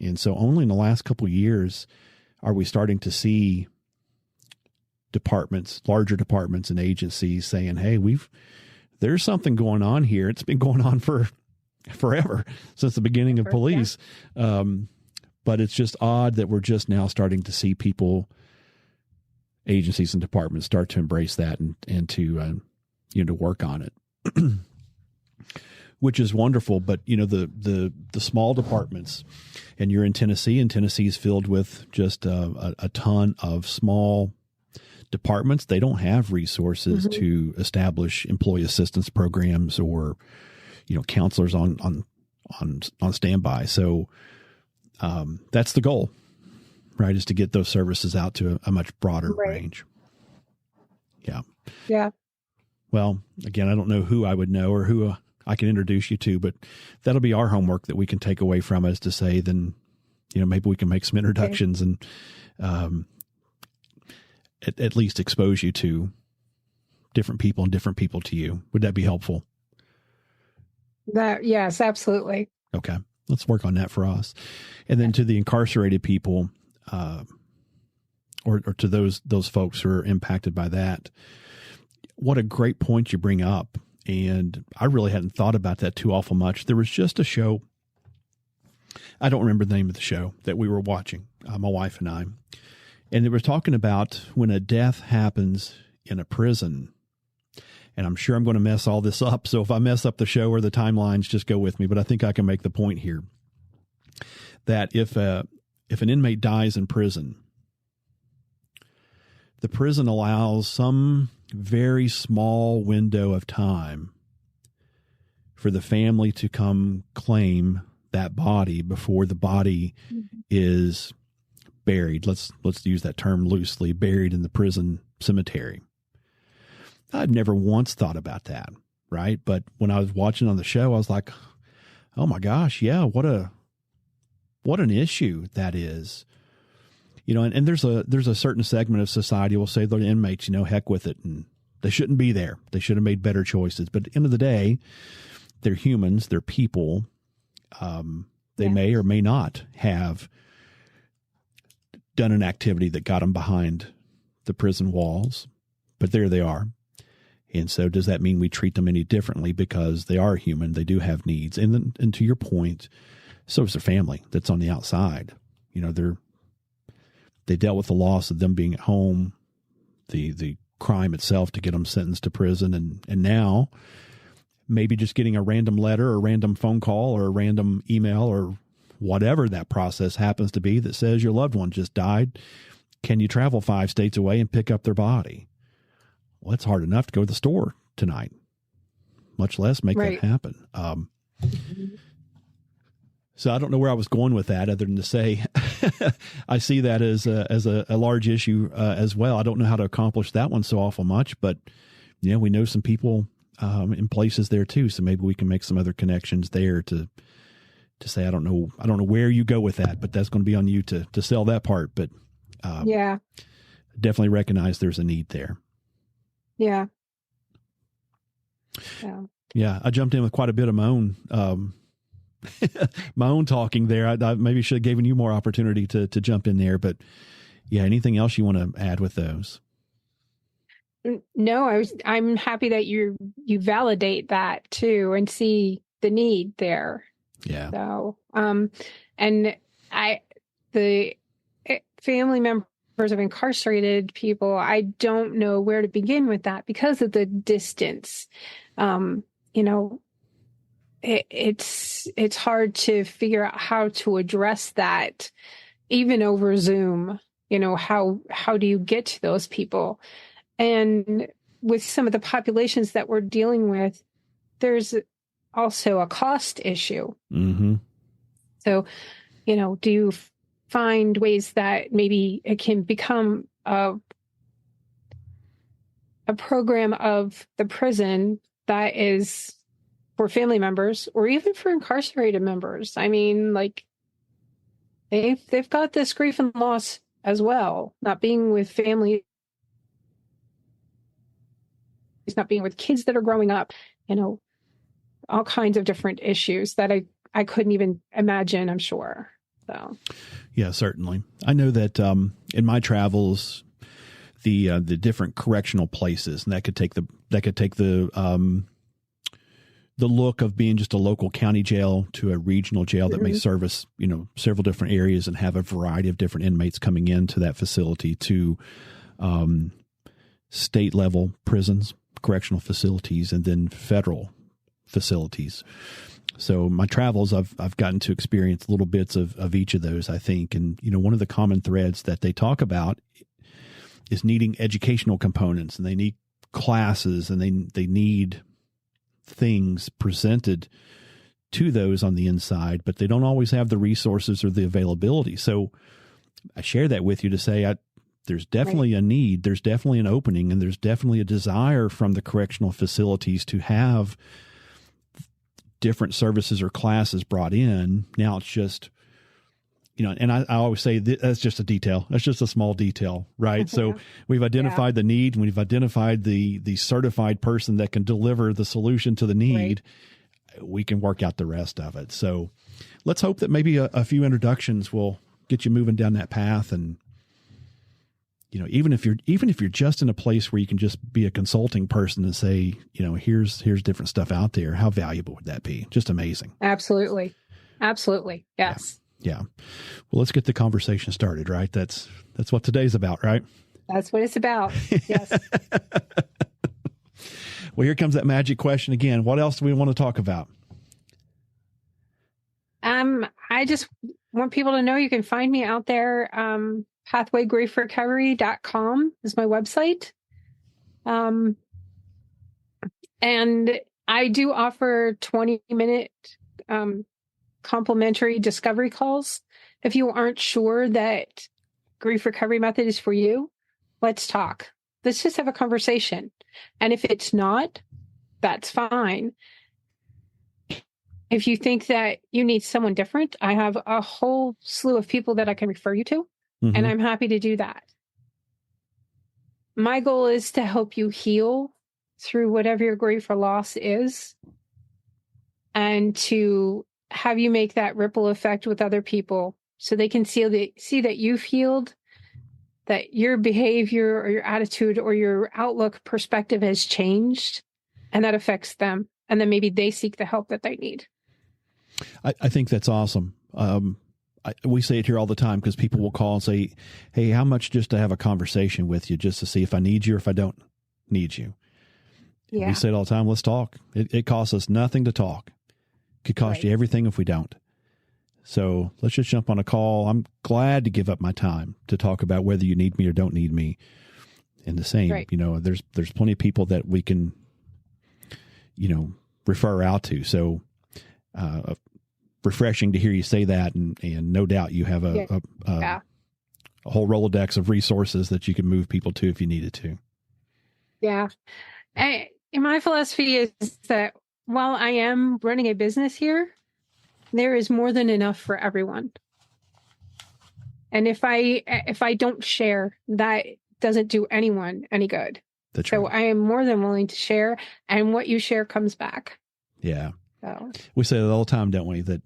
And so only in the last couple of years are we starting to see departments, larger departments and agencies saying, hey, there's something going on here. It's been going on for forever, since the beginning of police. Yeah. But it's just odd that we're just now starting to see people, agencies and departments start to embrace that and to work on it, which is wonderful. But, the small departments, and you're in Tennessee, and Tennessee is filled with just a ton of small departments. They don't have resources to establish employee assistance programs or, counselors on standby. So that's the goal, right? Is to get those services out to a much broader range. Yeah. Yeah. Well, again, I don't know who I would know or who I can introduce you to, but that'll be our homework that we can take away from us to say, then, maybe we can make some introductions and at least expose you to different people and different people to you. Would that be helpful? Yes, absolutely. Okay. Let's work on that for us. And then to the incarcerated people, or to those folks who are impacted by that, what a great point you bring up. And I really hadn't thought about that too awful much. There was just a show, I don't remember the name of the show, that we were watching, my wife and I, and they were talking about when a death happens in a prison. And I'm sure I'm going to mess all this up. So if I mess up the show or the timelines, just go with me. But I think I can make the point here that if an inmate dies in prison, the prison allows some very small window of time for the family to come claim that body before the body is buried. Let's use that term loosely, buried in the prison cemetery. I've never once thought about that, right? But when I was watching on the show, I was like, oh my gosh, yeah, what an issue that is. And there's a certain segment of society will say the inmates, heck with it, and they shouldn't be there. They should have made better choices. But at the end of the day, they're humans, they're people. They may or may not have done an activity that got them behind the prison walls, but there they are. And so does that mean we treat them any differently because they are human? They do have needs. And to your point, so is their family that's on the outside. They dealt with the loss of them being at home, the crime itself to get them sentenced to prison. And now maybe just getting a random letter or a random phone call or a random email or whatever that process happens to be that says your loved one just died. Can you travel 5 states away and pick up their body? Well, it's hard enough to go to the store tonight, much less make that happen. So I don't know where I was going with that other than to say I see that as a large issue as well. I don't know how to accomplish that one so awful much, but we know some people in places there too. So maybe we can make some other connections there to say, I don't know where you go with that, but that's going to be on you to sell that part. But definitely recognize there's a need there. Yeah. Yeah. I jumped in with quite a bit of my own my own talking there. I maybe should have given you more opportunity to jump in there, but yeah, anything else you want to add with those? No, I'm happy that you validate that too and see the need there. Yeah. So, and the family members of incarcerated people, I don't know where to begin with that because of the distance. It's hard to figure out how to address that, even over Zoom. How do you get to those people? And with some of the populations that we're dealing with, there's also a cost issue. Mm-hmm. So, do you find ways that maybe it can become a program of the prison that is for family members or even for incarcerated members? I mean, like they've got this grief and loss as well, not being with family, not being with kids that are growing up, all kinds of different issues that I couldn't even imagine, I'm sure. So, yeah, certainly. I know that in my travels, the different correctional places, and that could take the look of being just a local county jail to a regional jail that may service, several different areas and have a variety of different inmates coming into that facility, to state level prisons, correctional facilities, and then federal facilities. So my travels, I've gotten to experience little bits of each of those, I think. And, one of the common threads that they talk about is needing educational components, and they need classes, and they need things presented to those on the inside, but they don't always have the resources or the availability. So I share that with you to say, there's definitely a need, there's definitely an opening, and there's definitely a desire from the correctional facilities to have different services or classes brought in. Now it's just, and I always say that's just a detail. That's just a small detail, right? So we've identified the need, and we've identified the certified person that can deliver the solution to the need. Right. We can work out the rest of it. So let's hope that maybe a few introductions will get you moving down that path. And, even if you're just in a place where you can just be a consulting person and say, here's different stuff out there, how valuable would that be? Just amazing. Absolutely. Absolutely. Yes. Yeah. Well, let's get the conversation started, right? That's what today's about, right? That's what it's about. Yes. Well, here comes that magic question again. What else do we want to talk about? I just want people to know you can find me out there. pathwaygriefrecovery.com is my website. And I do offer 20-minute complimentary discovery calls. If you aren't sure that grief recovery method is for you, let's talk. Let's just have a conversation. And if it's not, that's fine. If you think that you need someone different, I have a whole slew of people that I can refer you to, and I'm happy to do that. My goal is to help you heal through whatever your grief or loss is, and to have you make that ripple effect with other people so they can see that you've healed, that your behavior or your attitude or your outlook perspective has changed, and that affects them. And then maybe they seek the help that they need. I think that's awesome. We say it here all the time because people will call and say, hey, how much just to have a conversation with you, just to see if I need you or if I don't need you. Yeah. We say it all the time. Let's talk. It costs us nothing to talk. It could cost you everything if we don't. So let's just jump on a call. I'm glad to give up my time to talk about whether you need me or don't need me. And the same, there's plenty of people that we can, refer out to. So, refreshing to hear you say that. And no doubt you have a whole Rolodex of resources that you can move people to if you needed to. Yeah. My philosophy is that while I am running a business here, there is more than enough for everyone. And if I don't share, that doesn't do anyone any good. That's so right. I am more than willing to share, and what you share comes back. Yeah. So. We say that all the time, don't we? That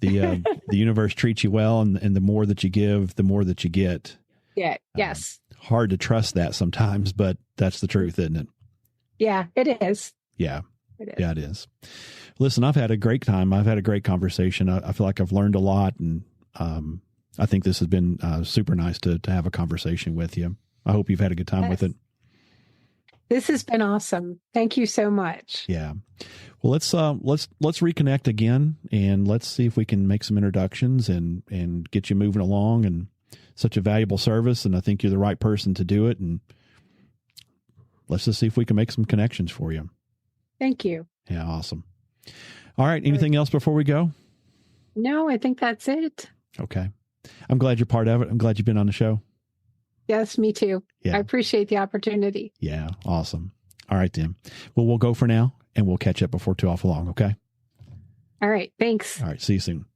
the universe treats you well, and the more that you give, the more that you get. Yeah. Yes. Hard to trust that sometimes, but that's the truth, isn't it? Yeah, it is. Yeah. It is. Yeah, it is. Listen, I've had a great time. I've had a great conversation. I feel like I've learned a lot, and I think this has been super nice to have a conversation with you. I hope you've had a good time with it. This has been awesome. Thank you so much. Yeah. Well, let's reconnect again, and let's see if we can make some introductions and get you moving along. And such a valuable service, and I think you're the right person to do it. And let's just see if we can make some connections for you. Thank you. Yeah, awesome. All right. Anything else before we go? No, I think that's it. Okay. I'm glad you're part of it. I'm glad you've been on the show. Yes, me too. Yeah. I appreciate the opportunity. Yeah. Awesome. All right, then. Well, we'll go for now, and we'll catch up before too awful long. Okay. All right. Thanks. All right. See you soon.